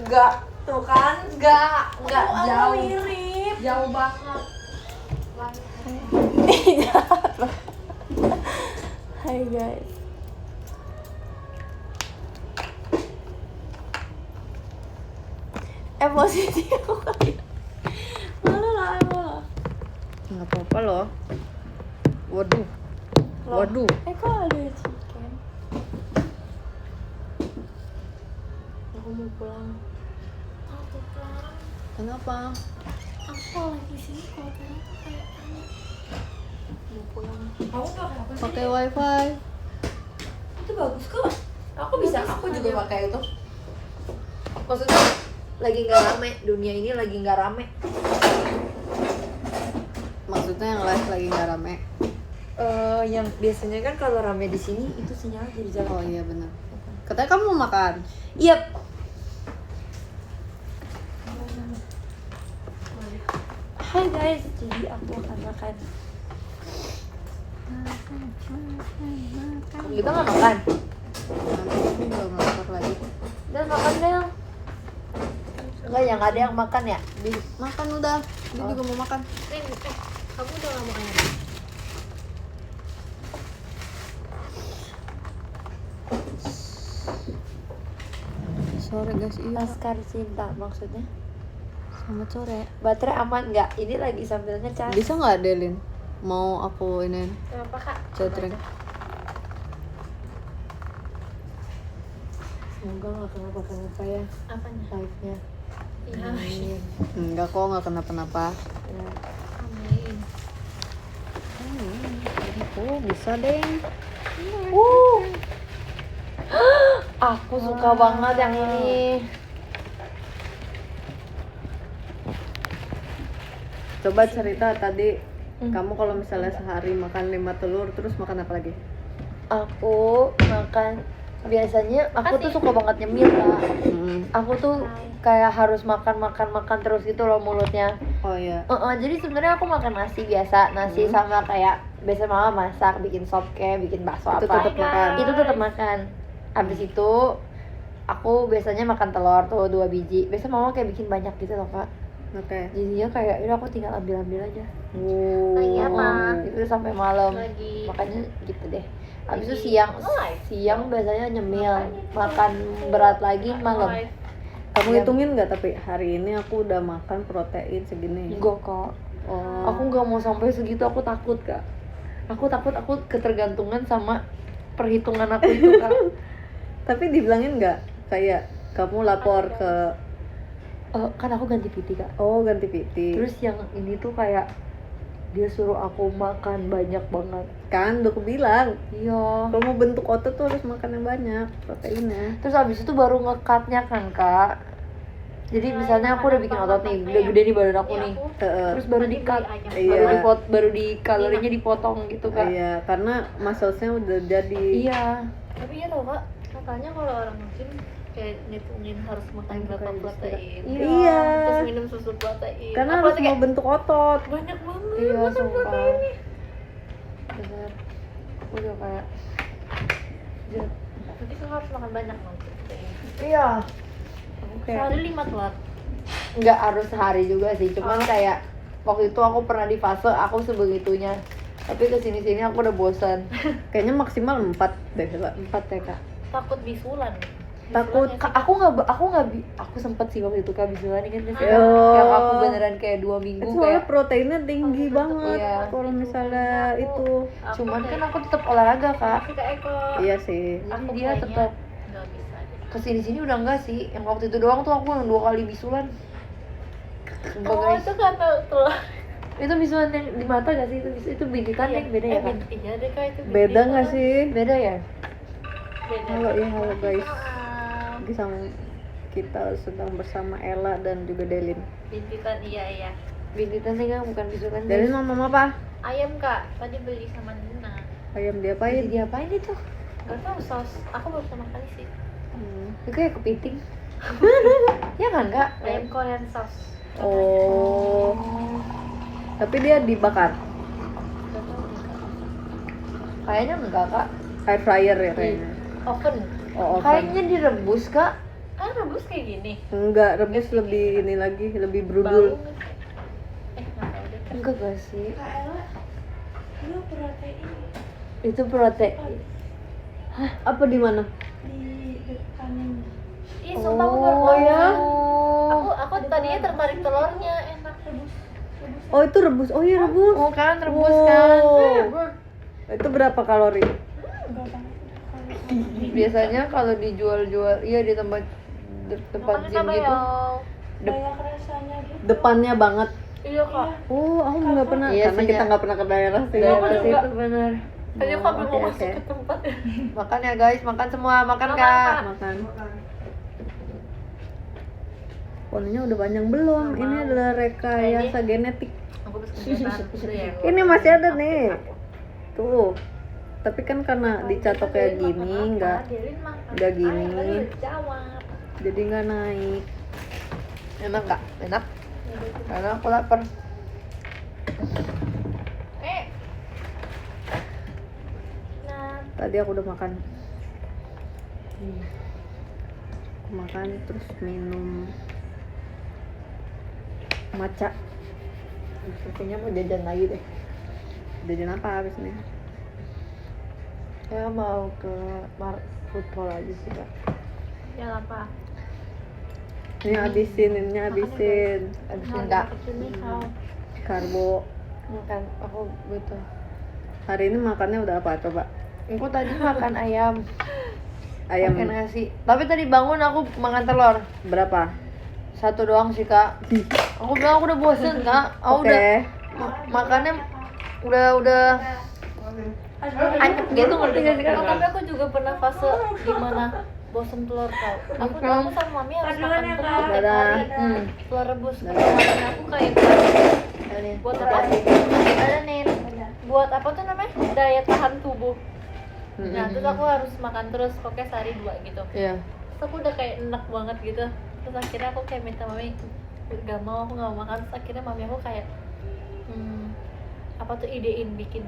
Enggak, tuh kan? Enggak jauh. Mirip. Jauh banget. Hai guys. Emosi sih aku kali. Malu lah. Nggak apa-apa loh. Waduh. Waduh. Kok ada chicken? Aku mau pulang. Aku pulang. Kenapa? Aku lagi sini kotanya tuh kayak aneh. Mau pulang. Kamu pakai apa sih? Pakai wifi. Itu bagus kok. Aku juga pakai itu. Maksudnya lagi nggak rame, dunia ini lagi nggak rame. Maksudnya yang live lagi nggak rame. Yang biasanya kan kalau rame di sini itu sinyal jadi jalan. Oh iya benar. Katanya kamu mau makan. Yep. Hai guys, jadi aku akan makan. Kita nggak makan. Nanti aku belum lapar lagi. Dan makan Del. Enggak, yang ada yang makan ya. Makan udah. Dia juga mau makan. Kamu udah nggak makan? Sore guys, iya. Laskar cinta maksudnya. Selamat sore. Baterai aman nggak? Ini lagi sambil ngecas. Bisa nggak Delin? Mau aku ini Apa kak? catering? Semoga nggak kenapa-kenapa ya Apanya? live-nya. Iya. Amin. Enggak kok, nggak kenapa-napa. Ya. Amin. Oh bisa deh. Aku suka banget yang ini. Coba cerita tadi. Kamu kalau misalnya sehari makan 5 telur, terus makan apa lagi? Aku makan biasanya aku tuh suka banget nyemil kak. Aku tuh kayak harus makan terus gitu loh mulutnya. Oh iya. Jadi sebenarnya aku makan nasi biasa, nasi sama kayak biasa mama masak, bikin sop kayak bikin bakso Itu apa. tetap makan. Itu tetap makan. Abis itu aku biasanya makan telur tuh 2 biji. Biasa mama kayak bikin banyak gitu loh kak. Oke. Jadinya kayak udah aku tinggal ambil aja. Lagi Itu sampai malam. Makanya gitu deh. Abis itu siang biasanya nyemil, makan berat lagi malam. Kamu hitungin nggak tapi hari ini aku udah makan protein segini? Enggak kak. Oh. Aku nggak mau sampai segitu, aku takut kak. Aku takut aku ketergantungan sama perhitungan aku itu kak. Tapi dibilangin nggak kayak kamu lapor ke Kan aku ganti PT kak. oh ganti PT. Terus yang ini tuh kayak dia suruh aku makan banyak banget. Kan udah aku bilang Iya. kalau mau bentuk otot tuh harus makan yang banyak proteinnya. Terus abis itu baru nge-cutnya kan kak. Jadi misalnya aku udah bikin otot nih, udah gede nih badan aku nih. Terus baru di-cut, Iya. baru di kalorinya dipotong gitu kak. Iya, karena muscles-nya udah jadi. Iya. Tapi ya tau kak, katanya kalau orang muslim kayak ngitungin harus makan berapa protein, Iya. terus minum susu protein. Karena Apa harus tuh mau kayak bentuk otot. banyak banget Iya makan sumpah. proteinnya. Bener. Udah kayak. Jadi kamu harus makan banyak nanti protein. Iya. Oke. Sehari 5 telur. Nggak harus sehari juga sih, cuman kayak waktu itu aku pernah di fase aku sebegitunya. Tapi kesini-sini aku udah bosan. Kayaknya maksimal 4 deh, Pak. 4 ya kak. Takut bisulan. Takut. Bisulan ya, Aku sempet sih waktu itu kak bisulan kan biasanya Oh. yang aku beneran kayak 2 minggu Soalnya kayak. proteinnya tinggi banget. Iya. Kalau misalnya itu. Cuman kan aku tetap olahraga kak. Tapi Kak Eko, Iya sih. Jadi aku dia kayaknya tetap nggak bisa deh. kesini-sini udah enggak sih. Yang waktu itu doang tuh aku yang 2 kali bisulan. Sumpah Oh guys. itu kata telur. Itu bisulan yang di mata gak sih? Itu bintitan deh, beda ya kan? Iya deh kak itu. Beda nggak sih? Beda ya? Beda. Halo ya, halo guys. Maaf. Lagi sama kita sedang bersama Ella dan juga Delin. Bintitan iya. Bintitan nih kan bukan bisulan. Delin mau mama apa? Ayam kak, tadi beli sama Nina. Ayam Jadi diapain? diapain itu? Gak tau saus, aku baru pertama kali sih. Itu kayak kepiting. Ya kan kak? Ayam Korean sauce. Oh. Tapi dia dibakar. Gak tau deh kak. Kayaknya enggak kak. Air fryer ya kayaknya. Oven. Oh, oven. Kayaknya direbus kak. Emang rebus kayak gini? Enggak, rebus lebih ini lagi, lebih Bau brudul. nggak sih? Nggak tahu deh. Enggak gak sih? Kak Ella, lu protein Itu protein. Apa di mana? di depan. Ih, sumpah aku baru Oh tahu. ya. Aku tadinya tertarik telurnya, enak rebus. Oh itu rebus. Oh iya rebus. Oh kan rebus kan. Wow. Itu berapa kalori? Biasanya kalau dijual-jual iya di tempat tempat Makanya gym sama gitu. ya. Banyak rasanya gitu. Depannya banget. Iya kak. Oh, aku nggak pernah. Iya Karena sih, kita ya. nggak pernah ke daerah sih. Daerah Aku juga. situ benar. Tadi aku hampir mau Oke, masuk oke. ke tempat. Makan ya guys, makan semua, makan Makan, Kak. Kak. Makan. Warnanya udah panjang belum? Nggak Ini mau. adalah rekayasa genetik. Aku habis kegiatan dulu ya. Ini masih ada nih. Tuh. Tapi kan karena dicatok kayak gini, nggak gini. Jawab. jadi nggak naik. Enak Kak? Enak? Karena aku lapar. Nah, Tadi aku udah makan. Aku makan terus minum matcha. Kayaknya mau jajan lagi deh. Jajan apa habis nih? Ya mau ke football aja sih Kak. ya apa? Ini habisin. Habisin Kak. Ini kau. Karbo. Makan aku butuh. Hari ini makannya udah apa coba? Aku tadi makan ayam. Ayam Pakai nasi. Tapi tadi bangun aku makan telur. berapa? Satu doang sih Kak. Aku bilang aku udah bosen Kak. Aku Oke. udah makannya udah anyep gitu ngerti gak sih Kak? Oh, tapi aku juga pernah fase dimana bosen telur tau. Aku sama mami harus makan telur tiap Dadah. hari. Telur rebus. Makanya aku kayak buat apa? Ada nih. Buat apa tuh namanya? Daya tahan tubuh. Nah, terus aku harus makan terus pokoknya sehari 2 gitu. Iya. Terus aku udah kayak enak banget gitu. Terus akhirnya aku kayak minta mami gak mau, aku gak mau makan. Terus akhirnya mami aku kayak apa tuh idein bikin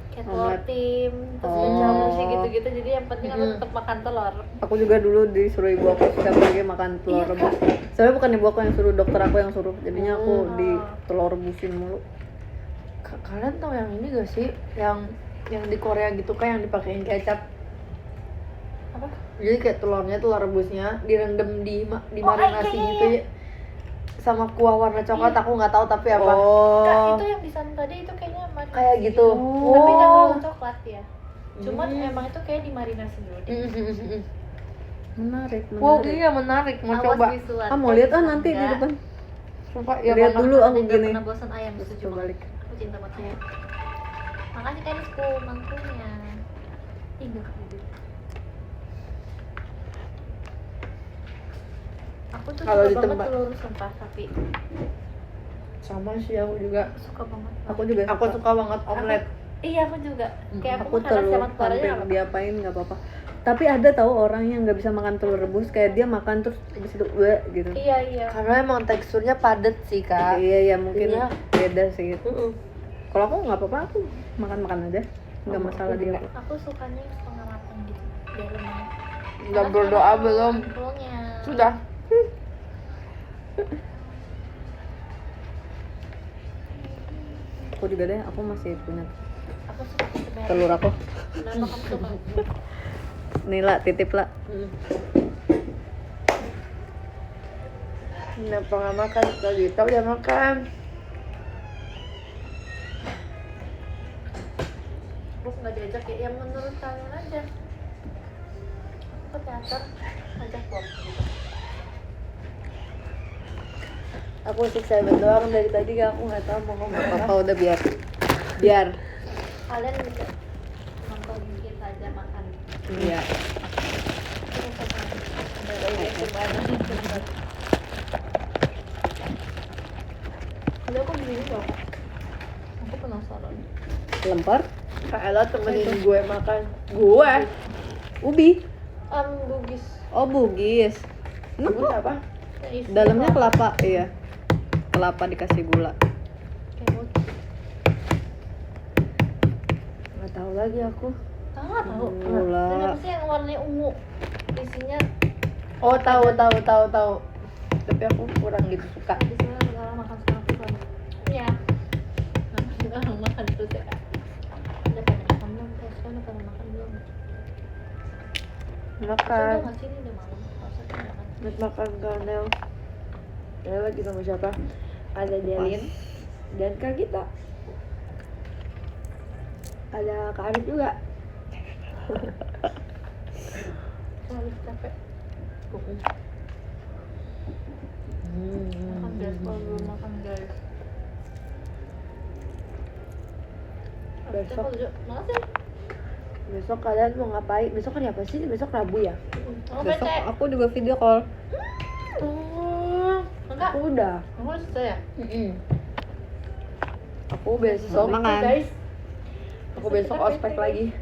kayak telur Omelet. tim, terus Oh. jamu sih gitu-gitu. Jadi yang penting aku tetap makan telur. Aku juga dulu disuruh ibu aku setiap pagi makan telur rebus. Soalnya bukan ibu aku yang suruh, dokter aku yang suruh. Jadinya aku di telur rebusin mulu. Kalian tau yang ini gak sih? Yang di Korea gitu kan yang dipakein kecap. Apa? Jadi kayak telurnya, telur rebusnya direndam di Oh, marinasi iya. gitu ya. Sama kuah warna coklat aku nggak tahu tapi apa. Kak, Oh. itu yang di sana tadi itu kayaknya marinasi Kayak gitu. Tapi nggak Oh. terlalu coklat ya. Cuman emang itu kayak dimarinasi dulu deh. Menarik, Wow, menarik. iya menarik, mau Awas coba. visual. Ah, mau lihat nanti di Enggak. depan. Sumpah ya Lihat mana? dulu aku Nggak gini. pernah bosan ayam Terus setuju coba banget. balik. Aku cinta banget ayam. Makasih Kanisku, mangkunya. Indah. Aku tuh Kalau suka di banget tempat- telur sumpah, tapi Sama sih aku juga. suka banget. Aku juga Aku suka banget omelet. Iya, aku juga. Kayak aku makan nasi telur sama telur aja hampir nggak apa-apa. diapain nggak apa-apa. Tapi ada tahu orang yang nggak bisa makan telur rebus, kayak dia makan terus habis itu gitu. Iya, iya. Karena emang teksturnya padat sih Kak. Iya mungkin Iya. beda sih. Kalau aku nggak apa-apa, aku makan aja, nggak Sama masalah aku dia. juga. Aku sukanya yang setengah matang gitu. Dalamnya. Udah berdoa belum? Telurnya. Sudah. Aku juga deh, aku masih punya Aku suka sebenarnya. telur aku. Kenapa kamu suka? Nih lah, titip lah. Kenapa nggak makan? Tadi tahu ya makan. Aku nggak diajak ya, yang menurut kalian aja. Aku ke teater, ajak Bob gitu. Aku 6-7 doang dari tadi aku nggak tahu mau ngomong apa. Apa udah biar. Kalian bisa nonton kita aja makan. Iya. Aku sama ada ide gimana? Jadi aku begini loh. Aku penasaran. Lempar, Kak Ella temenin gue makan. Gue? ubi. Bugis. Oh bugis. Enak Gue kok. apa? Yang isi Dalamnya apa? kelapa, iya. Kelapa dikasih gula. Kayak mochi. Nggak tahu lagi aku. Tahu nggak tahu? Gula. Dan apa sih yang warnanya ungu? Isinya Oh tahu. Tapi aku kurang gitu suka. Di sana sekarang makan setengah tuh. Iya. Sekarang makan terus ya. Udah pada makan belum? Sekarang udah pada makan belum? Makan. Udah nggak sih ini udah malam? Masa kita makan? Makan Karnel. Dia lagi sama siapa? Ada Delin dan Kak Gita. Ada Kak Arif juga. Harus capek. Makan guys, kalau belum makan guys. Besok. Makasih. Besok kalian mau ngapain? Besok hari apa sih? Besok Rabu ya? Oh, Besok PT. aku juga video call. Enggak. Aku udah. Kamu udah selesai ya? Aku besok Makan. guys. Aku besok ospek lagi.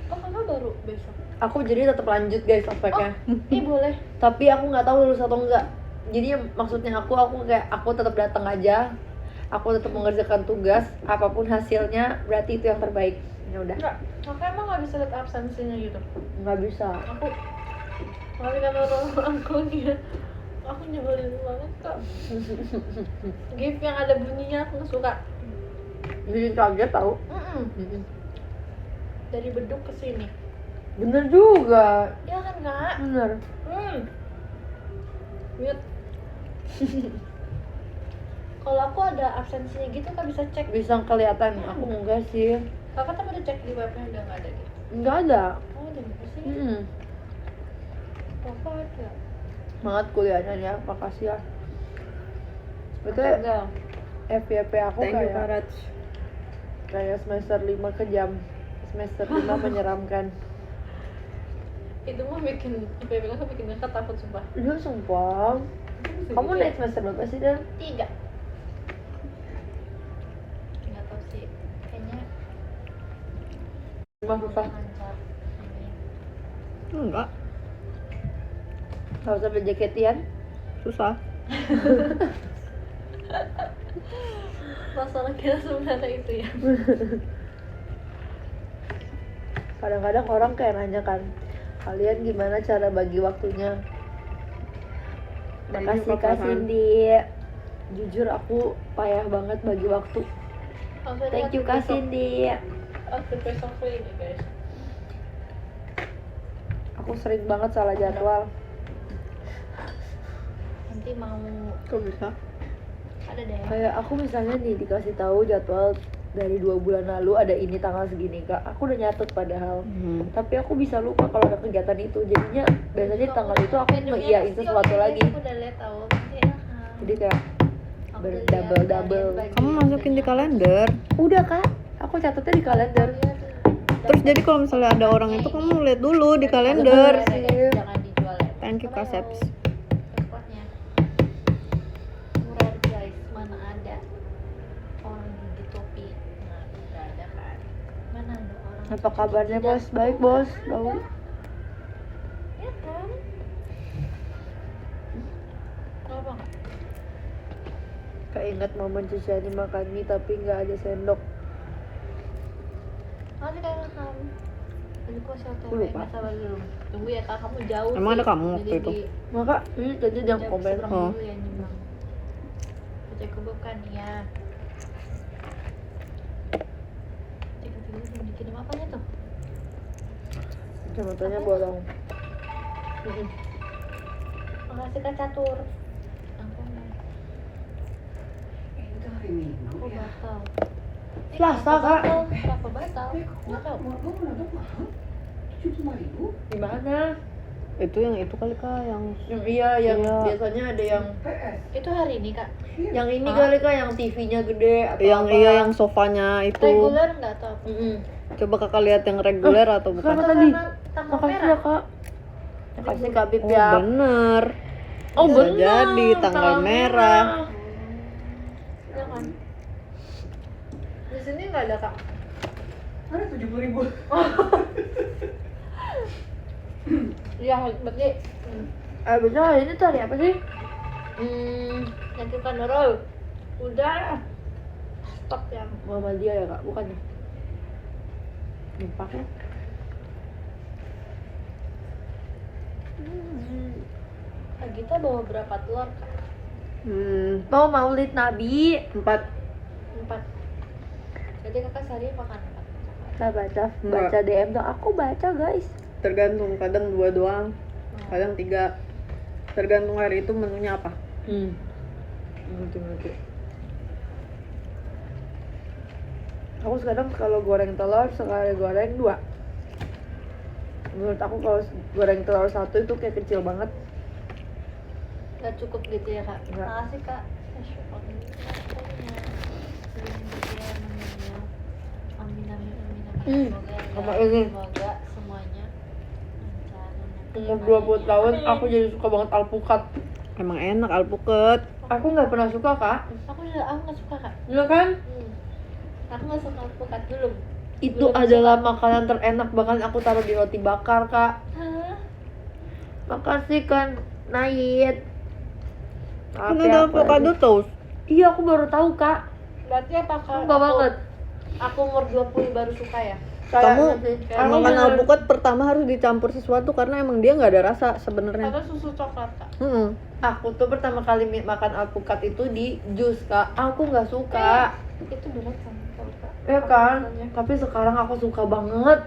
Oh, kakak baru besok. Aku jadi tetap lanjut guys ospeknya. Ih, boleh. Tapi aku nggak tahu lulus atau enggak. Jadi maksudnya aku kayak aku tetap datang aja. Aku tetap mengerjakan tugas, apapun hasilnya berarti itu yang terbaik. Ya udah. Enggak. Kakak emang nggak bisa lihat absensinya gitu? Nggak bisa. Aku kali kan orang aku dia aku nyebelin banget kak. Gift yang ada bunyinya aku nggak suka. Bikin kaget tahu. Dari beduk ke sini. Bener juga. Ya kan kak? Bener. Mute. Kalau aku ada absensinya gitu kak bisa cek. Bisa kelihatan. Aku enggak sih. Kakak tapi udah cek di webnya udah nggak ada gitu. Enggak ada. Oh udah nggak sih? Kakak ada. Semangat kuliahnya ya. Makasih ya. Betul. Enggak. FYP aku Thank you kayak Karaj. kayak semester 5 kejam. Semester 5 menyeramkan. Itu mah bikin IPB kakak bikin kakak takut sumpah. Lu sumpah. Kamu naik semester berapa sih, Dan? 3. Nggak tahu sih. Kayaknya Cuma susah. lancar. Enggak, Gak usah berjaketian. susah. Masalah kita sebenarnya itu ya. Kadang-kadang orang kayak nanya kan, kalian gimana cara bagi waktunya? Thank Makasih you, Kak Kak Farhan. Cindy. Jujur aku payah banget bagi waktu. Thank you Kak Cindy. Aku besok free nih guys. Aku sering banget salah jadwal. Nanti mau Kok bisa? ada deh. Kayak aku misalnya nih dikasih tahu jadwal dari 2 bulan lalu ada ini tanggal segini Kak. Aku udah nyatet padahal. Tapi aku bisa lupa kalau ada kegiatan itu. Jadinya biasanya di tanggal itu aku ngeiyain sesuatu lagi. Aku udah lihat tahu. Jadi kayak double. Kamu masukin di kalender. Udah Kak, aku catatnya di kalender. Terus jadi kalau misalnya ada orang itu kamu lihat dulu di kalender. Jangan dijual ya. Thank you Kak Seps. Tempatnya murah guys, mana ada orang gigi topi. Nah, udah ada kan. Mana ada orang. Apa kabarnya bos? Baik bos. Bau. Ya kan? Kenapa? Keinget momen Cisyani makan mie tapi nggak ada sendok. Nanti kayak kamu. Tadi kok saya Aku lupa. sabar dulu. Tunggu ya kak, kamu jauh. Emang sih. ada kamu waktu Jadi itu? di- Maka ini jadi yang jam komen. seberang Oh. dulu ya nyembang. Baca kebukan ya. Cek dulu belum dikirim apanya tuh? Kacamatanya bolong. Makasih kak Catur. Aku mau. Aku batal. Selasa Kak. Kenapa batal? Nggak tahu. Di mana? Itu yang itu kali Kak yang Iya, yang Iya. biasanya ada yang Itu hari ini kak. yang ini kali Kak, yang TV-nya gede atau yang apa. iya yang sofanya itu. Reguler nggak tahu. Coba Kakak lihat yang reguler atau bukan? Apa tadi? Tanggal Makasih merah. ya Kak. Makasih Kak Bib Oh ya. bener. Oh Bisa bener. jadi tanggal merah. Jangan. Di sini nggak ada kak. Ada 70.000. Iya, berarti Besok hari ini tuh hari apa sih? nyakitan roll. Udah. Stop ya. Muhammadiyah ya Kak, bukan ya? Lupa kan? Kak Gita bawa berapa telur, Kak? Mau maulid Nabi. 4. 4. Jadi kakak sehari makan 4. Saya baca DM tuh, aku baca guys. Tergantung, kadang 2 doang, kadang 3. Tergantung hari itu menunya apa. Ngerti. Aku sekarang kalau goreng telur sekali goreng 2. Menurut aku kalau goreng telur 1 itu kayak kecil banget. Gak cukup gitu ya, Kak? Enggak. Makasih, Kak. Syukur. Amin, amin, amin, amin. Semoga ya, sama Kak. ini. Semoga semuanya lancar. Umur 20 tahun aku jadi suka banget alpukat. Emang enak alpukat. Aku nggak pernah suka kak. Aku nggak suka, Kak. Iya kan? Aku nggak suka alpukat belum. Itu adalah makanan terenak, bahkan aku taruh di roti bakar kak. Hah? Makasih kan Nayit. Kan ada avocado toast. Iya aku baru tahu kak. Berarti apakah Suka banget. aku umur 20 baru suka ya? Kamu Aku makan bener- alpukat pertama harus dicampur sesuatu karena emang dia nggak ada rasa sebenarnya. Atau susu coklat, Kak? Aku tuh pertama kali makan alpukat itu di jus kak. Aku nggak suka. Itu berat kan, Kak? Ya kan? Tapi sekarang aku suka banget.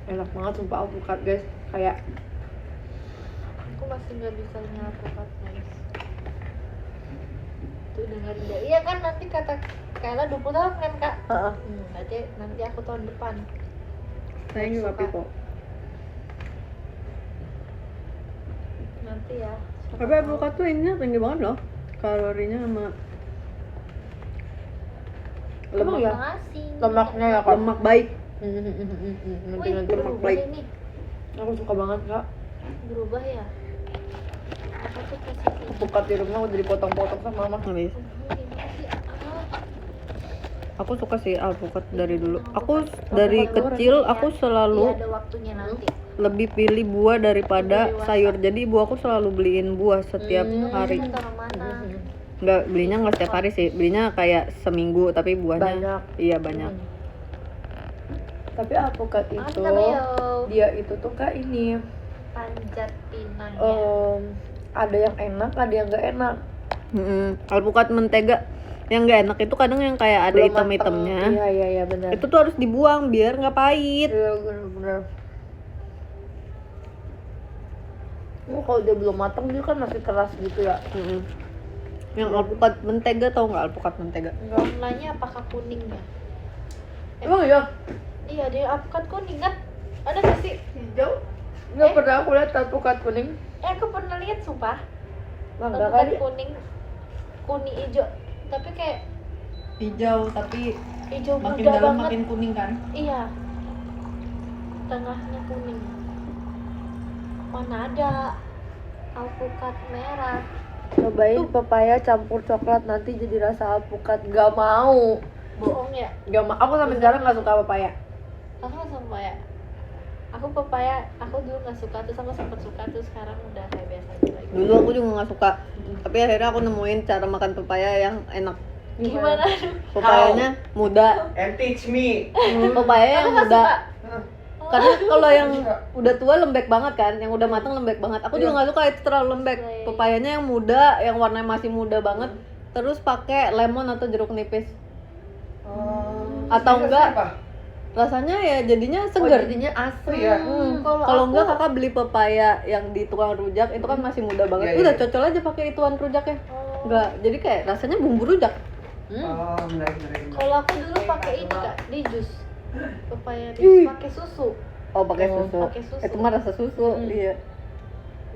Enak banget sumpah alpukat guys. Kayak Aku masih nggak bisa alpukat, guys. Tuh dengerin dia. Iya kan nanti kata Kayla 20 tahun kan, Kak? Berarti nanti aku tahun depan. Saya juga Suka. pipo. Nanti ya. Tapi alpukat tuh ininya tinggi banget loh. Kalorinya sama emang ya Makasih. lemaknya ya kak. lemak baik. Nanti Wih, lemak berubah baik. ini. aku suka banget kak. Berubah ya. Apa tuh kasih ini? Alpukat di rumah udah dipotong-potong sama mama. Habis. Gimana sih? Aku suka sih alpukat dari dulu. Aku dari kecil aku Iya, selalu ada waktunya nanti. lebih pilih buah daripada sayur. Jadi ibu aku selalu beliin buah setiap hari. Kita taruh mana? Nggak, belinya nggak setiap hari sih. Belinya kayak seminggu tapi buahnya Banyak. iya banyak. Tapi alpukat itu Makan sama yo. dia itu tuh kak ini Panjat pinang ya. ada yang enak, ada yang nggak enak. Alpukat mentega yang nggak enak itu kadang yang kayak ada Belum hitam-hitamnya. mateng. Iya benar. Itu tuh harus dibuang biar nggak pahit. Iya benar. Kalau dia belum matang dia kan masih keras gitu ya. Yang alpukat mentega, tau nggak alpukat mentega? Warnanya apakah kuning ya? Emang ya? Iya, dia alpukat kuning kan? Ada nggak sih? Hijau? Nggak pernah aku lihat alpukat kuning. Aku pernah lihat sumpah. Mangga Alpukat kali. kuning hijau. Tapi kayak Hijau tapi hijau muda banget. kuning kan? Iya. Tengahnya kuning. Mana ada alpukat merah? Cobain pepaya campur coklat nanti jadi rasa alpukat. Gak mau. Bohong ya? Gak mau. Aku sampai sekarang nggak suka pepaya. Aku nggak suka ya. Aku pepaya, aku dulu nggak suka terus aku sempet suka terus sekarang udah kayak biasa aja lagi. Dulu aku juga nggak suka. Tapi akhirnya aku nemuin cara makan pepaya yang enak. Gimana? Pepayanya muda. And teach me. Pepaya yang Aku nggak muda. suka. Karena kalau yang udah tua lembek banget kan, yang udah matang lembek banget. Aku juga nggak suka itu terlalu lembek. Iya. Pepayanya yang muda, yang warnanya masih muda banget. Terus pakai lemon atau jeruk nipis. Atau enggak? Rasanya ya jadinya seger. Jadinya asli. Iya. Kalau enggak kakak beli pepaya yang di tukang rujak itu kan masih muda banget. Iya, Udah iya. cocol aja pakai ituan rujaknya. Oh. Enggak, jadi kayak rasanya bumbu rujak. Oh, menarik. Kalau aku dulu pakai ini Kak, di jus. Pepaya di pakai susu. Oh, pakai susu. pakai susu. Itu mah rasa susu. Iya.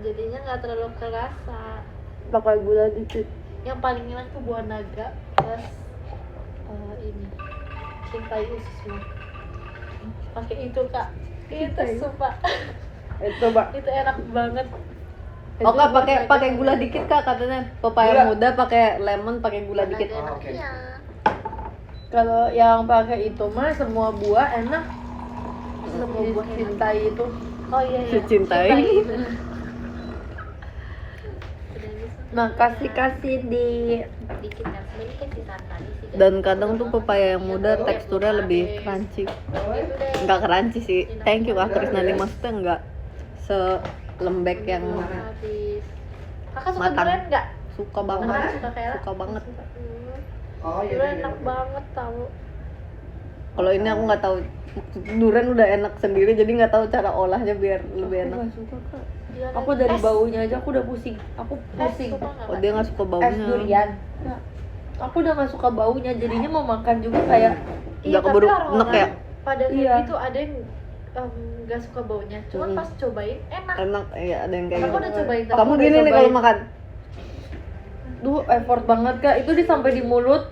Jadinya nggak terlalu kerasa. Pakai gula dikit. Yang paling enak tuh buah naga plus ini cintai ususmu. Pakai itu Kak. Itu sumpah. Coba. Itu enak banget. Oh, Kak pakai gula dikit Kak katanya. Pepaya Gula. muda pakai lemon, pakai gula dikit. Oh, oke. Kalau yang pakai itu mah semua buah enak. Semua buah cintai itu. Oh iya iya. Cintai. itu. Nah kasih di Dikit kan, sedikit sisa tadi sih. Dan kadang tuh pepaya yang muda teksturnya lebih crunchy. Enggak crunchy sih. Thank you Kak Krisnani, maksudnya enggak selembek yang Habis. Kakak suka Matang. durian nggak? Suka banget. Kakak suka kayak Suka banget. Oh iya. Durian enak banget tau. Kalau ini aku nggak tahu. Durian udah enak sendiri, jadi nggak tahu cara olahnya biar lebih Aku enak. nggak suka kak. Gila, Aku dari es. baunya aja aku udah pusing. Aku pusing. Suka nggak, Oh Kak? dia nggak suka Es baunya. durian. Nggak. Aku udah nggak suka baunya, jadinya mau makan juga kayak Iya, Nggak tapi keburu orang-orang enek ya? pada kayak Iya. gitu ada yang nggak suka baunya. Cuman Mm. pas cobain enak. Enak, iya ada yang kayak Aku gitu. udah cobain tapi Kamu udah gini nih cobain. kalau makan. duh effort banget kak. Itu sampai di mulut,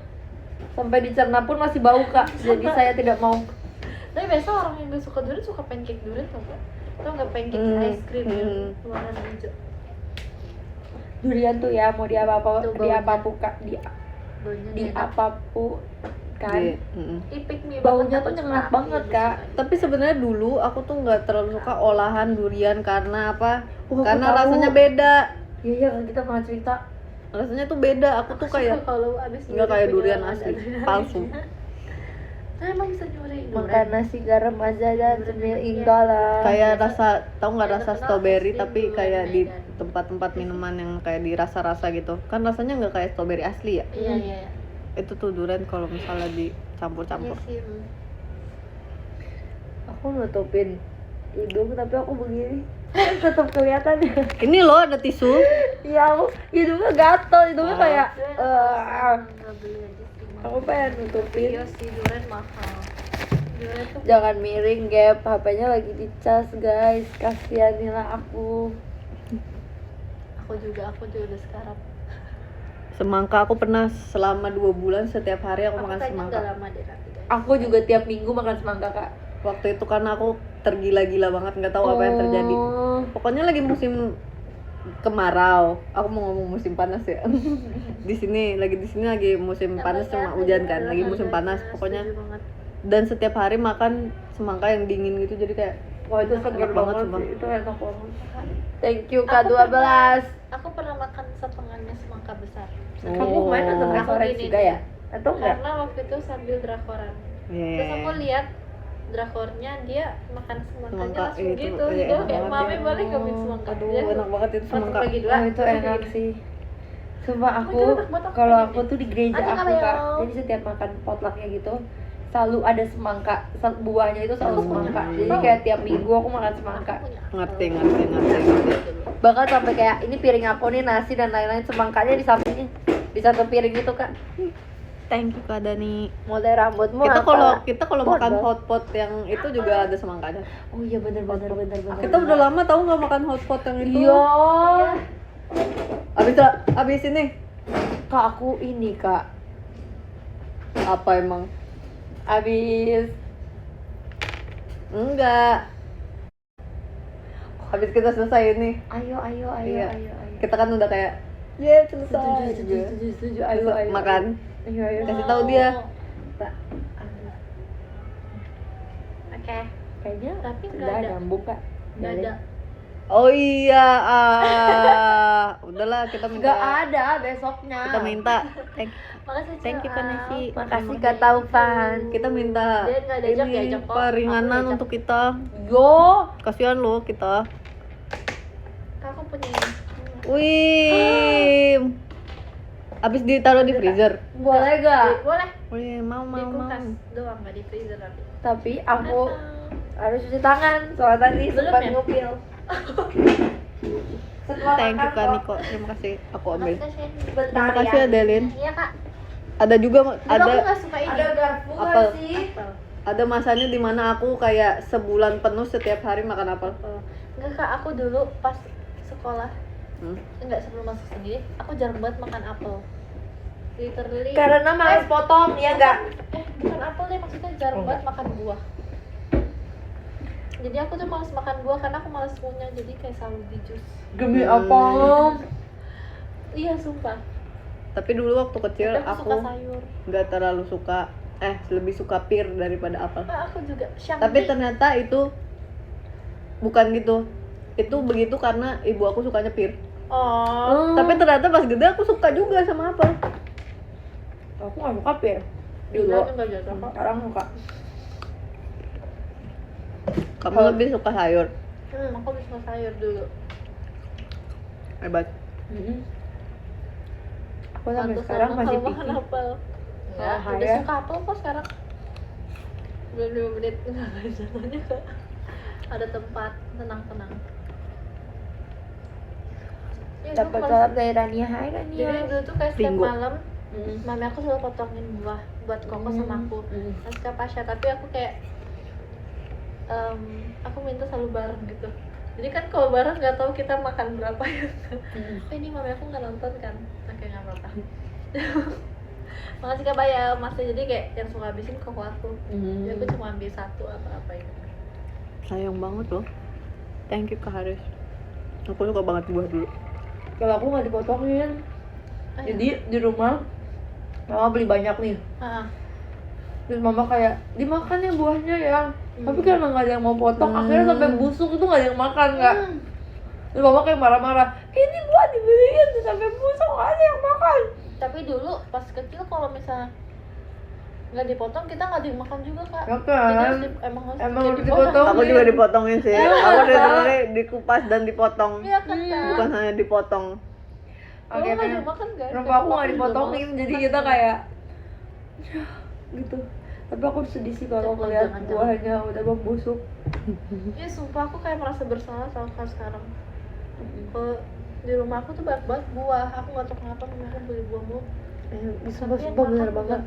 sampai dicerna pun masih bau kak. Jadi saya tidak mau. Tapi biasa orang yang gak suka durian suka pancake durian tau gak? Tau gak pancake ice cream yang warna hijau? Durian tuh ya mau Tuh, di baunya. apapun kak, Baunya di enak. apapun kan. Iya, mm-mm. Ih, pick me Baunya banget, tuh aku nyengat suka. banget, Iya, Kak. gue suka. Tapi sebenarnya dulu aku tuh nggak terlalu suka olahan durian karena apa? Aku Karena tahu. rasanya beda. Iya iya kan kita pernah cerita. Rasanya tuh beda. Aku tuh Suka kayak kalau abis nggak kayak nyuri durian punya asli, ada. palsu. Saya emang bisa nyuri Makan nasi garam aja dan cemil enggak lah. Kayak rasa, tahu nggak Yang rasa terkenal strawberry es tapi krim kayak durian di Medan. tempat-tempat minuman yang kayak di rasa-rasa gitu. Kan rasanya nggak kayak strawberry asli ya. Iya iya. Itu tuh durian kalau misalnya Iya dicampur-campur. sih. Aku nutupin hidung tapi aku begini. Tetap kelihatan ya. Ini loh ada tisu. Iya aku hidungnya gatel, hidungnya Oh. kayak Nggak beli aja sih. aku pengen nutupin. Iya sih durian mahal. Durian tuh Jangan miring Gap, HP-nya lagi dicas guys. Kasihanilah aku. aku juga udah sekarang. Semangka aku pernah selama 2 bulan setiap hari aku makan kayaknya semangka. udah lama deh nanti guys. Aku juga tiap minggu makan semangka kak. Waktu itu karena aku tergila-gila banget, nggak tahu apa yang terjadi. Oh. Pokoknya lagi musim kemarau. Aku mau ngomong musim panas ya. di sini lagi musim panas cuma hujan kan, lagi musim panas. Pokoknya Setuju banget. dan setiap hari makan semangka yang dingin gitu, jadi kayak Wah itu segar Enak banget, banget sumpah. sih, itu enak banget. Thank you Kak 12. Aku pernah makan setengahnya semangka besar. Kamu main nonton Oh. restoran Aku gini juga nih. ya? Atau enggak? Karena waktu itu sambil drakoran. yeah. Terus aku lihat drakornya dia makan semangkanya Semangka, langsung itu, gitu. iya, Dia enak kayak banget mami ya. boleh ngambil semangka. Aduh, Dia enak banget itu masuk semangka. lagi dua. Oh, itu terus enak gini. sih. Sumpah Oh, aku, itu enak banget, aku kalau pengen aku tuh di gereja Aduh, aku kalau Kak. yang- Jadi setiap makan potlucknya gitu selalu ada semangka, buahnya itu selalu semangka. Jadi kayak tiap minggu aku makan semangka. Aku punya. Ngerti. Bahkan sampai kayak ini piring aku nih nasi dan lain-lain semangkanya di sampingnya. Di satu piring gitu Kak. Thank you Kak Dani. Model rambutmu Kita kalau Bodoh. makan hotpot yang itu juga ada semangkanya. Oh iya benar. Kita udah lama tahu nggak makan hotpot yang itu. Iya. Abis ini Kak aku ini Kak. apa emang? Abis Enggak. Habis kita selesai ini, ayo. Iya. kita kan udah kayak, yeah selesai. Setuju. Ayo. Makan. Ayo. Kasih tahu dia. Oke. Kayaknya Tapi nggak udah ada. nyambung Kak. Nggak ada. Oh iya, udahlah kita minta. Nggak ada besoknya. Kita minta. Makasih Thank you Kak Nasi. Makasih Kak Taufan. Kita minta Dia nggak diajak, ini diajak kok. peringanan Aku diajak. untuk kita. Yo. Kasihan loh kita. Aku punya ini. Wih. Abis ditaruh di freezer. Boleh gak? Boleh. Wih, mau. Di kulkas doang, nggak di freezer nanti. Tapi aku harus cuci tangan. Soalnya tadi Belum sempat ya? ngupil. Setelah Thank you makan Kak kok. Niko. Terima kasih. Aku ambil. Makasih, Shen. Bentar Terima kasih ya. Adelin. Iya kak. Ada juga Dulu aku ada nggak suka ini. Ada garpu Apel. gak sih? Apel. ada masanya dimana aku kayak sebulan penuh setiap hari makan apel. Enggak kak, aku dulu pas sekolah Hmm. enggak sebelum masuk sendiri, aku jarang banget makan apel. Literally. Karena males potong ya gak? Bukan apel deh, maksudnya jarang banget makan buah. Jadi aku tuh malas makan buah karena aku malas ngunyah, jadi kayak selalu di jus. Demi apa? Iya sumpah. Tapi dulu waktu kecil Tapi aku suka aku sayur. nggak terlalu suka, lebih suka pir daripada apel. Nah, aku juga. Tapi ternyata itu bukan gitu. Itu begitu karena ibu aku sukanya pir. Oh. Tapi ternyata pas gede aku suka juga sama apel. Aku gak suka pir. Dulu Dulu. enggak jatuh kok. Sekarang suka. Kamu lebih suka sayur. Aku bisa sayur dulu. Hebat. Aku sampai Pantesan sekarang masih kalau makan picky. apel. Ya, Udah ya. suka apel kok sekarang. Belum 2 menit nggak jatuhnya ke ada tempat tenang-tenang. Ya, Dapat dulu salam dari Rania. Hai Jadi Rania. dulu tuh kayak setiap Bingo. malam mami aku selalu potongin buah buat koko sama aku. Pasca Pasha, tapi aku kayak aku minta selalu bareng gitu. Jadi kan kalau bareng nggak tahu kita makan berapa ya. Tapi ini mami aku nggak nonton kan, oke nggak apa-apa. Makasih Kak Baya, masih jadi kayak yang suka habisin koko aku. Jadi aku cuma ambil satu apa-apa itu. Sayang banget loh. Thank you Kak Haris. Aku suka banget buah dulu. Kalau aku nggak dipotongin. Ah, Jadi di rumah mama beli banyak nih. Ah, Terus mama kayak dimakan ya buahnya ya. Tapi karena nggak ada yang mau potong, akhirnya sampai busuk itu nggak ada yang makan nggak. Terus mama kayak marah-marah. Ini buah dibeliin terus sampai busuk nggak ada yang makan. tapi dulu pas kecil kalau misalnya nggak dipotong kita nggak dimakan juga Kak. Ya Jadi kan? emang harus Emang harus dipotong. dipotong. Aku juga dipotongin sih. Aku dari dikupas dan dipotong. Iya kan Kak. Bukan hanya dipotong. Kalau nggak Akhirnya dimakan guys. rumah aku nggak dipotongin, jadi kita kayak gitu. Tapi aku sedih sih kalau ngeliat Jangan-jangan. buahnya udah membusuk. Iya sumpah aku kayak merasa bersalah sama Kak sekarang. Kalau di rumah aku tuh banyak banget buah. Aku nggak tahu kenapa mami aku beli buah mulu. Sumpah Tapi yang bener makan banget.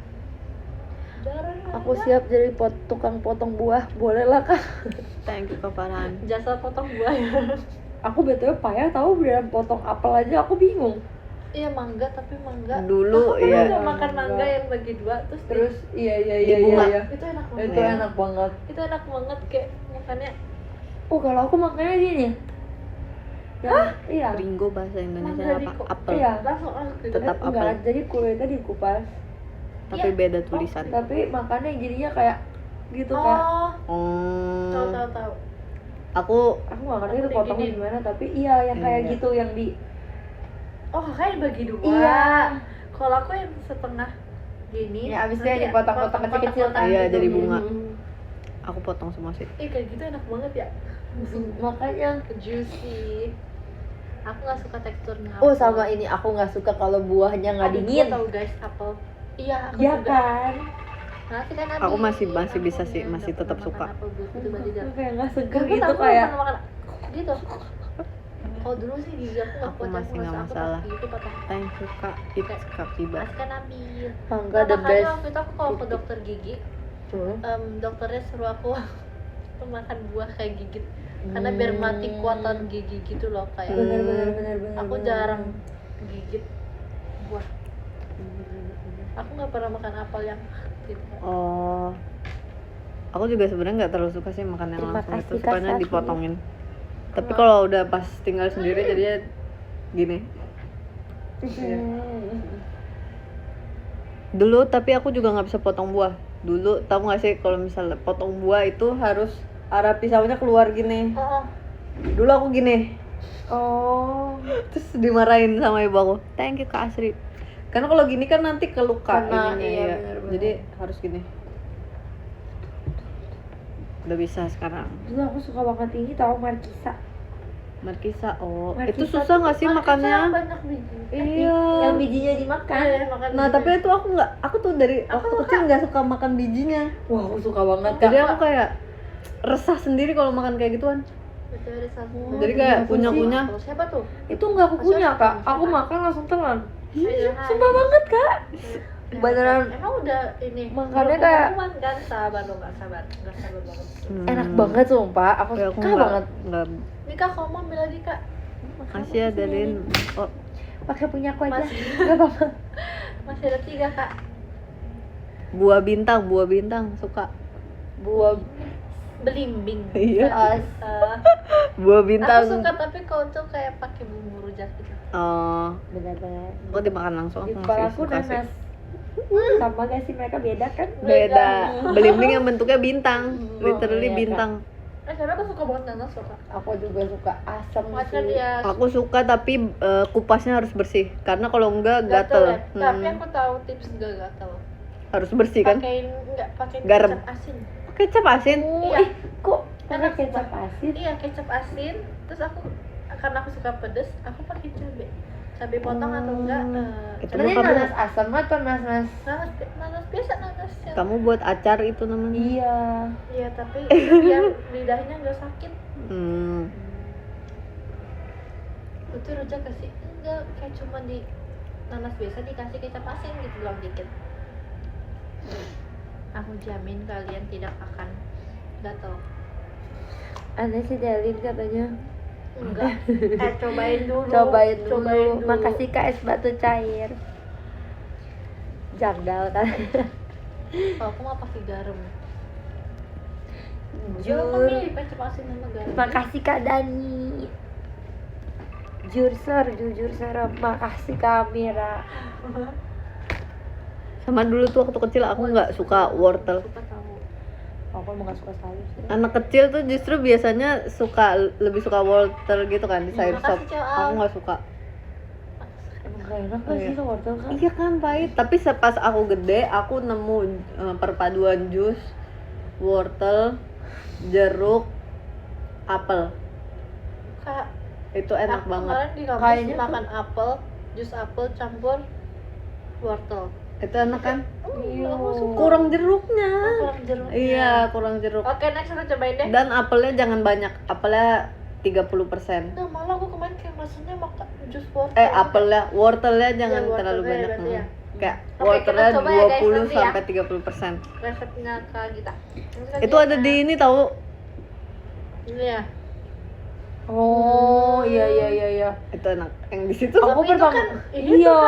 Jarang Aku ada. siap jadi tukang potong buah, boleh lah Kak. Thank you Kak Farhan. Jasa potong buah ya. Aku btw payah tahu beneran potong apel aja aku bingung. Iya mangga tapi mangga. Dulu Aku pernah iya. nggak makan mangga yang bagi dua terus Iya bunga. itu enak banget. Itu Iya. enak banget. Itu enak banget kayak makannya Oh kalau aku makannya gini. Iya. Ringo bahasa Indonesia Mangga apa? di kok. Apel. Iya. langsung gitu. Tetap Enggak, apel. jadi kulitnya dikupas, Tapi Iya. beda tulisan. tapi makannya jadinya kayak gitu Kak. Oh, tahu Oh. tahu tahu. Aku Aku nggak ngerti Aku itu potongnya diginiin. gimana, tapi iya yang kayak Iya. gitu yang di Oh kakak dibagi dua. Iya. Kalau aku yang setengah gini. Ya, abis itu nanti yang dipotong-potong kecil-kecil kan. Iya, gitu. jadi bunga. Hmm. aku potong semua sih. Kayak gitu enak banget ya. Makanya. Juicy. Aku nggak suka teksturnya. Oh sama ini aku nggak suka kalau buahnya nggak dingin. Tahu guys apel. Iya aku Iya juga. kan? Nanti kan Aku masih aku bisa sih, nggak masih tetap pernah suka. makan apel dulu, tiba-tiba. Aku kayak nggak seger Tapi gitu aku nggak kayak. pernah makan gitu. Kalau dulu sih gigi aku nggak Aku kuat, masih nggak ngerasa masalah. Aku gitu patah. Thank you Kak. It's Kapiba. Mas kan ambil. Mangga Nah, the makanya best. waktu itu aku kalau ke dokter gigi, Hmm. dokternya suruh aku makan buah kayak gigit. Karena biar mati kuatan gigi gitu loh kayak. Bener. Aku jarang gigit buah. Aku nggak pernah makan apel yang gitu. Oh. Aku juga sebenarnya nggak terlalu suka sih makan yang Terima langsung itu, kasih, Kak sukanya Safi. dipotongin. Tapi kalau udah pas tinggal sendiri jadinya gini. Dulu tapi aku juga nggak bisa potong buah. Dulu tahu nggak sih kalau misalnya potong buah itu harus arah pisaunya keluar gini. Oh, Dulu aku gini. Oh. Terus dimarahin sama ibu aku. Thank you Kak Asri. Karena kalau gini kan nanti keluka Kena, ininya iya, ya. benar-benar. Jadi harus gini. Udah bisa sekarang. Dulu aku suka banget ini tahu Markisa. Markisa, oh Markisa itu susah nggak sih makannya? banyak biji. Iya. Yang bijinya dimakan. Makan Nah biji. tapi itu aku tuh dari waktu kecil nggak suka makan bijinya. Wah aku suka banget Jadi Kak. aku kayak resah sendiri kalau makan kayak gituan. Itu ada satu. Jadi kayak iya, punya-punya. Siapa tuh? Itu nggak aku punya Siapa? Kak. Aku makan langsung telan. Ayo, Sumpah hai. banget Kak. Beneran. Emang udah ini. Makannya belum kayak- pengumuman kan sabar dong, nggak sabar banget. Enak banget sumpah. Aku Ya, aku suka nggak banget. nggak. Nih kak, kamu ambil lagi kak. Makasih ya Dalin. Oh Pakai punya aku aja. Masih. Gak apa-apa. Masih ada 3 kak. buah bintang suka. Buah Belimbing. Iya. as. Buah Aku bintang. suka tapi kalau tuh kayak pakai bumbu rujak gitu. Oh, Benar-benar. aku dimakan langsung. Di Aku kepala masih aku suka sih. nanas. Sama gak sih mereka beda kan? Beda. Belimbing yang bentuknya bintang, iya, literally Kak. bintang. Tapi aku suka banget nanas loh kak. Aku juga suka asam Mas kan sih. ya Aku suka tapi kupasnya harus bersih karena kalau enggak gatel gatel. ya. Tapi aku tahu tips gak gatel. Harus bersih kan? Pakai Garam. kecap asin. Kecap asin. Iya. Kok pakai Enak kecap sumpah. asin? Iya kecap asin. Terus aku karena aku suka pedes, aku pakai cabai cabai potong atau enggak Itu Ini mah kamu, nanas asam atau nanas? nanas biasa, nanas yang kamu buat acar itu namanya. Iya. iya tapi biar lidahnya nggak sakit. Itu rujak kasih enggak, kayak cuma di nanas biasa dikasih kecap asin gitu doang dikit. Aku jamin kalian tidak akan gatal. Ada si Delin katanya. Enggak. Cobain dulu. Cobain dulu. Makasih Kak es batu cair. Janggal kan. Kalau aku mah pakai garam. Jur. Jur. Kok mirip kecap asin sama garam? Makasih Kak Dani. Jujur serem. Makasih Kak Mira. Sama dulu tuh waktu kecil aku nggak suka wortel. Suka tahu. Aku emang gak suka sayur sih. Anak kecil tuh justru biasanya lebih suka wortel gitu kan di sayur sop. Makasih, Cel. Aku nggak suka. Emang gak enak gak sih sama wortel kan? Iya kan pahit. Tapi pas aku gede aku nemu perpaduan jus wortel, jeruk, apel. Kak, Itu enak aku banget. kemarin di kampus Kayaknya makan apel, jus apel campur wortel. Itu enak kan? Iya. Aku suka. Kurang jeruknya. Kurang jeruknya. Iya, kurang jeruk. Oke, next aku cobain deh. Dan apelnya jangan banyak. Apelnya 30%. Nah, malah aku kemarin kayak maksudnya makan jus wortel. Apelnya, wortelnya jangan Iya, terlalu wortelnya banyak. berarti ya. Kayak Oke, wortelnya kita coba ya, guys, 20 nanti ya. sampai 30%. Resepnya Kak Gita. Itu ada di ini tahu. Ini ya. Oh iya. Itu enak. Yang di situ Aku Tapi itu pertama. kan- Iya.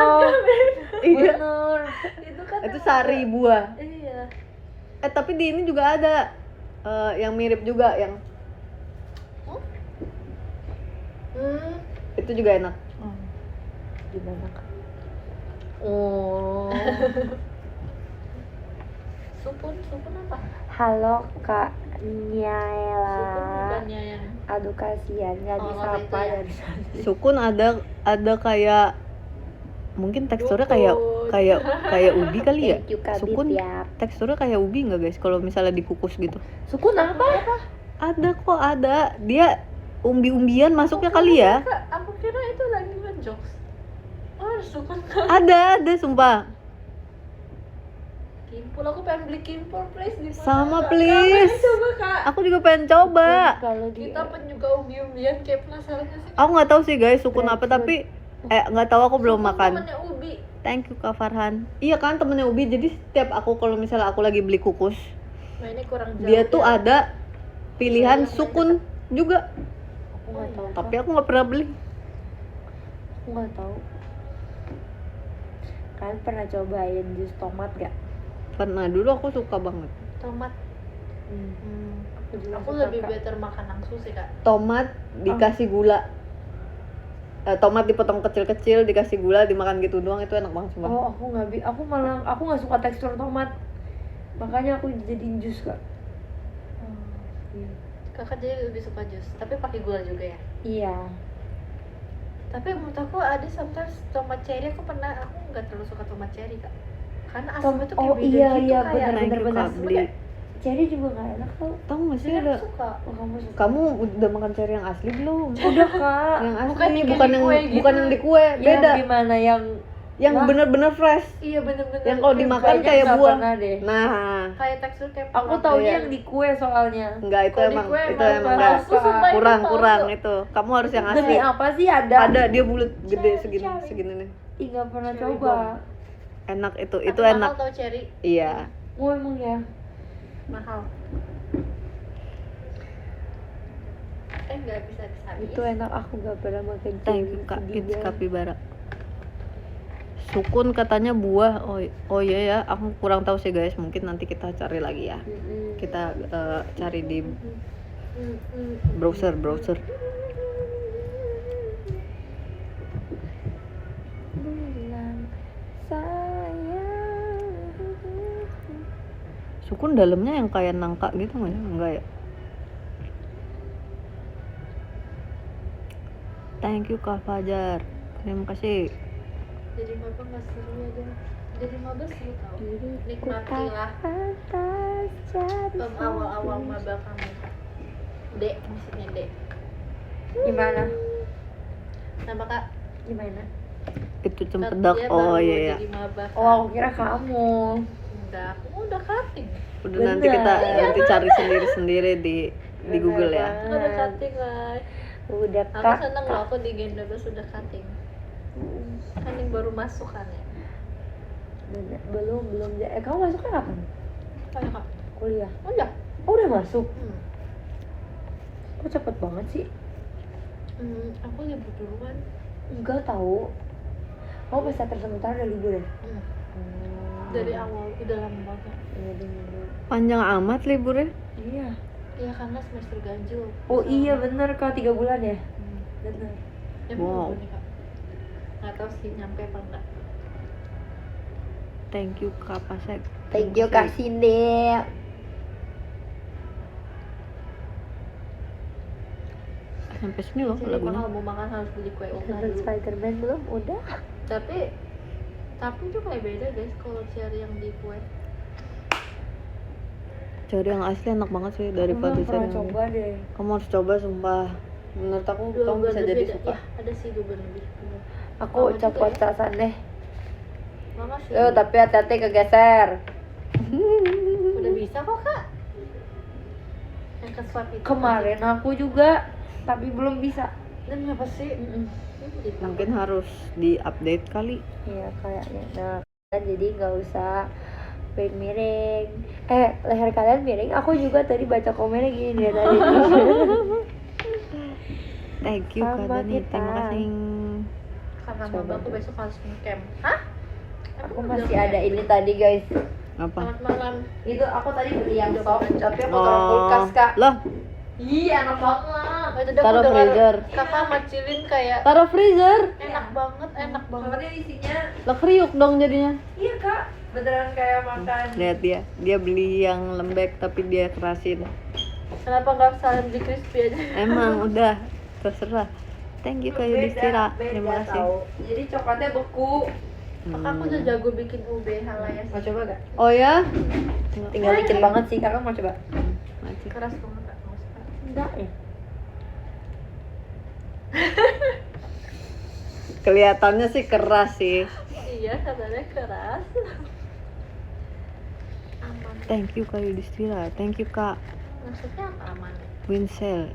iya. Bener. Itu kan Itu sari buah. iya. Tapi di ini juga ada yang mirip juga yang itu juga enak. Gimana Kak? Oh. Supun apa? Halo Kak Supun Nyaela. bukannya yang Aduh kasihan nggak Oh, disapa itu ya. dari sana. Sukun ada kayak mungkin teksturnya kayak ubi kali ya. Thank you Kak Sukun Bityap. teksturnya kayak ubi nggak guys kalau misalnya dikukus gitu? Sukun apa? Ada kok ada. Dia umbi-umbian masuknya kali ya. Kak, aku kira itu lagi ngejokes. Oh, supun Ada sumpah. Kimpul, aku pengen beli kimpul please di mana? Sama Kak? please. Kak, coba Kak. Aku juga pengen coba. Kalau di Kita penyuka umbi-umbian kayak penasaran gak sih? Aku nggak tahu sih guys sukun apa tapi nggak tahu aku belum Supun makan. temennya ubi. Thank you Kak Farhan. Iya kan temennya Ubi. Jadi setiap aku kalau misalnya aku lagi beli kukus, Nah, ini kurang jauh. dia tuh ya. ada pilihan Soalnya sukun juga. aku nggak tahu. Tapi aku nggak pernah beli. Aku nggak tahu. Kalian pernah cobain jus tomat gak? Pernah dulu aku suka banget. Tomat. juga Aku suka, lebih Kak. better makan langsung sih Kak. Tomat dikasih gula. Tomat dipotong kecil-kecil dikasih gula dimakan gitu doang itu enak banget sumpah. Oh aku nggak aku nggak suka tekstur tomat. Makanya aku jadiin jus Kak. Iya. Kakak jadi lebih suka jus, tapi pakai gula juga ya. Iya. Tapi menurut aku ada sometimes tomat cherry aku nggak terlalu suka tomat cherry Kak. Karena asamnya tuh kayak Oh beda iya gitu iya kayak. Thank you, bener. Kak, beli. Cherry juga nggak enak tau. Tahu nggak sih Jadi ada? aku suka. Oh, kamu suka? Kamu udah makan cherry yang asli belum? Udah Kak. Yang asli Bukan yang bukan di yang kue gitu. bukan yang di kue, beda. Yang gimana yang Yang Wah. bener-bener fresh. Iya bener-bener. Yang kalau dimakan kayaknya kayak nggak buah. pernah deh. Nah, kayak tekstur kayak Aku pulang. taunya Iya. yang di kue soalnya. enggak itu Kalau di emang kue itu emang emang palsu, enggak. sumpah itu Kurang palsu. itu. Kamu harus yang asli. Demi apa sih ada? Ada dia bulat gede segini segini nih. Ih nggak pernah Cherry coba. Enak itu Tapi enak. mahal tau cherry, Iya. Oh emang ya. mahal. Nggak bisa habis. Itu enak aku nggak pernah makan Thank you Kak, it's Capybara. Sukun katanya buah. Oh iya ya, aku kurang tahu sih guys. Mungkin nanti kita cari lagi ya. Kita cari di browser. Bilang sayang. Sukun dalamnya yang kayak nangka gitu nggak ya? Enggak ya? Thank you Kak Fajar. Terima kasih. Jadi maba nggak seru ya deh. Jadi maba seru tau. Diriku Nikmatilah atas jadi awal-awal maba kamu. Dek, maksudnya Dek. Gimana? Nama Kak Gimana? Itu cempedak. Dia Oh baru iya ya. jadi maba. Oh, aku kira kamu. Enggak, aku udah cutting. Udah nanti kita nanti cari sendiri-sendiri di Google ya. Aku udah cutting lah. Udah Aku kak. seneng loh, aku di Gendobel sudah cutting. Kan yang baru masuk kan ya. Belum. Kamu masuknya kapan? Kayak kak. Kuliah. Udah. Oh, udah masuk. Hmm. Kok cepet banget sih? Aku libur duluan. Enggak tahu. Kamu pas teater sementara udah libur ya? Dari awal udah lama banget. Iya, libur. Panjang amat liburnya. Iya. Iya karena semester ganjil. Oh iya bener kak, 3 bulan ya? Bener. Ya Wow. nih kak. Nggak tahu sih nyampe apa enggak. Thank you Kak Pasek. Thank you kak Cindy. Sampai sini loh Jadi lagunya. kalau mau makan harus beli kue ultra Nonton dulu. Spiderman belum? Udah. Tapi itu kayak beda guys kalau cari yang di kue. Cari yang asli enak banget sih daripada Aku belum cari pernah yang coba deh. Kamu harus coba sumpah. Menurut aku Dua kamu bulan bisa lebih jadi ada. suka. Ya, ada sih 2 bulan lebih. Bener. Aku Sama juga copot ya. casan deh. Makasih. Tapi hati-hati kegeser. Udah bisa kok kak. Yang ke swap itu. Kemarin aku juga, tapi belum bisa. Dan apa sih? Gitu. Mungkin harus di-update kali. Iya kayaknya. Nah, kan jadi nggak usah miring. Leher kalian miring. Aku juga tadi baca komennya gini dia tadi. Thank you Kak Sama Dani. kita. Terima kasih. Karena Coba maba aku deh. besok harus ngecamp. Hah? Aku masih ada ini tadi guys. Apa? Selamat malam. Itu aku tadi beli yang Udah soft, banget. tapi aku taruh kulkas kak. Loh, Iya enak banget. Oh, itu Taruh aku dengar freezer. kakak macilin kayak taruh freezer. enak banget. Soalnya isinya, Lah kriuk dong jadinya. iya kak, beneran kayak makan. Lihat dia beli yang lembek tapi dia kerasin. Kenapa nggak salam di crispy aja? Emang udah terserah. Thank you Kak Yudhistira. Terima kasih. Tahu. Jadi coklatnya beku. Kakak aku udah jago bikin ube halayas. Mau coba gak? Oh ya? Tinggal dikit banget sih, kakak mau coba? Masih. Keras banget kak. Nggak suka. Enggak ya? Kelihatannya sih keras sih. Iya katanya keras. Aman. Thank you Kak Yudhistira. Thank you Kak Maksudnya apa aman? Winsel.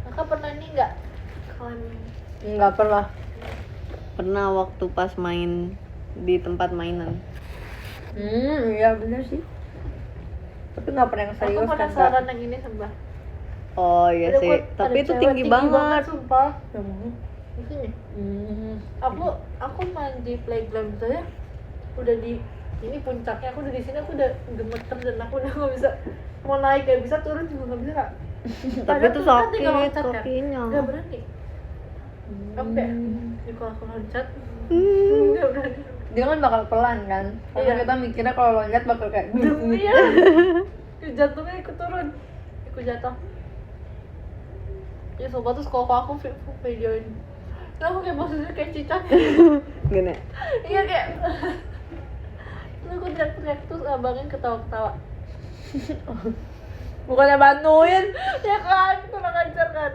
Kakak pernah ini nggak? Kalian Enggak pernah. Pernah waktu pas main di tempat mainan. Iya bener sih. Tapi nggak pernah yang aku serius kan kak? penasaran yang ini sembah. Oh iya Ada sih. kok- Tapi ada itu cewek tinggi banget. sumpah. Hmm. Di sini. Aku main di playground gitu ya. Udah di ini puncaknya, aku udah di sini, aku udah gemeter dan aku udah nggak bisa mau naik, nggak bisa turun juga nggak bisa kak. Tapi Padahal itu tuh kan tinggal sakit loncat, kan? kakinya. Nggak berani. Aku kayak kalau aku loncat Hmm. nggak berani. Dia kan bakal pelan kan? Karena Iya. kita mikirnya kalau loncat bakal kayak Iya. Jantungnya ikut turun, ikut jatuh. Ya sobat terus kalau aku videoin, nah aku kayak maksudnya kayak cicak. Gini. Iya kayak. Terus aku teriak-teriak terus abangnya ketawa-ketawa. bukannya bantuin. Ya kan, kurang ajar kan.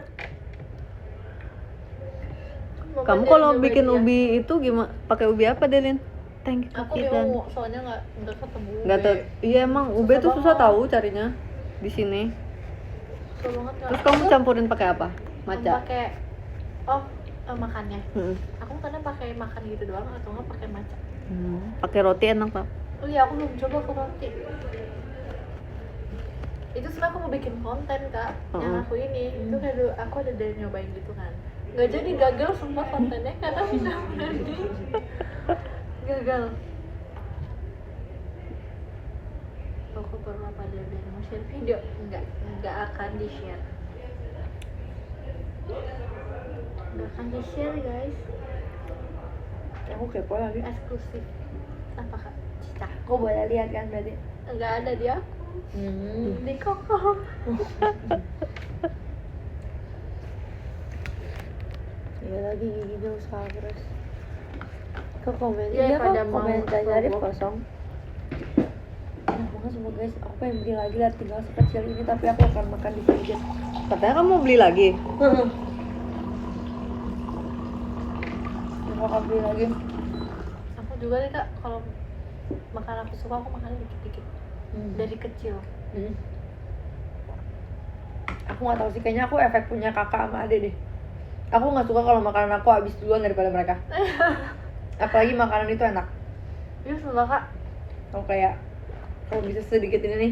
Kamu kalau bikin ubi itu gimana? Pakai ubi apa, Delin? Thank you Aku Kak Kitan. bingung soalnya nggak ketemu. Nggak tahu. Iya emang ube tuh susah banget. tahu carinya di sini. Susah banget Kak. Terus kamu campurin pakai apa? Maca. Pakai makannya. Hmm. Aku kadang pakai makan gitu doang atau nggak pakai maca. Pakai roti enak Pak. Oh iya, aku belum coba ke roti. Itu sebenarnya aku mau bikin konten kak, yang aku ini itu kayak dulu aku ada dari nyobain gitu kan, nggak jadi, gagal semua kontennya karena aku nggak berani. Gagal. Aku perlu apa dia biar mau share video, nggak akan di share, nggak akan di share guys, Aku kepo lagi. eksklusif. Apa kak? Cita. Kok boleh lihat kan berarti? Nggak ada dia. Di koko. Iya lagi giginya usaha terus. Kok komen? Iya, Iya kok pada mau komentar dari promo. kosong. Enak banget semua guys. Aku pengen beli lagi lah, tinggal sekecil ini tapi aku akan makan di sini guys. Katanya kamu mau beli lagi. Bakal beli lagi. Aku juga deh kak, kalau makan aku suka aku makan dikit-dikit dari kecil. Aku nggak tahu sih, kayaknya aku efek punya kakak sama ade deh. Aku nggak suka kalau makanan aku habis duluan daripada mereka. Apalagi makanan itu enak. Iya sumpah kak. Kalau kayak kalau bisa sedikit ini nih.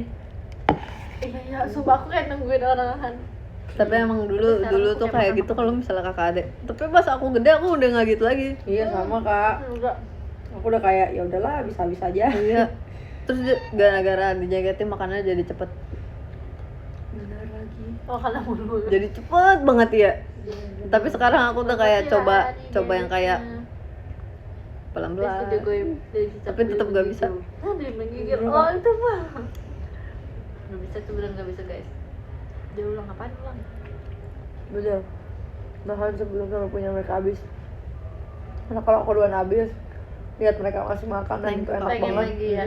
Iya sumpah aku kayak nungguin orang. Tapi emang dulu Sekarang aku tuh kayak kayak makan gitu kalau misalnya kakak adek. Tapi pas aku gede aku udah nggak gitu lagi. Iya sama kak. Enggak. Aku udah kayak ya udahlah habis aja. Iya. Terus gara-gara dijagetin makanannya jadi cepet. Benar lagi. Makanan mulu. Jadi cepet banget ya. Tapi sekarang aku udah kayak Iya, coba yang kayak pelan-pelan. Tapi tetap gak bisa. Nah, dia menggigil. Oh, itu mah. Gak bisa tuh, beneran gak bisa, guys. Dia ulang apaan ulang? Bener. Bahkan sebelum sama punya mereka habis. Karena kalau aku duluan habis, lihat mereka masih makanan itu enak Pengen banget. lagi ya.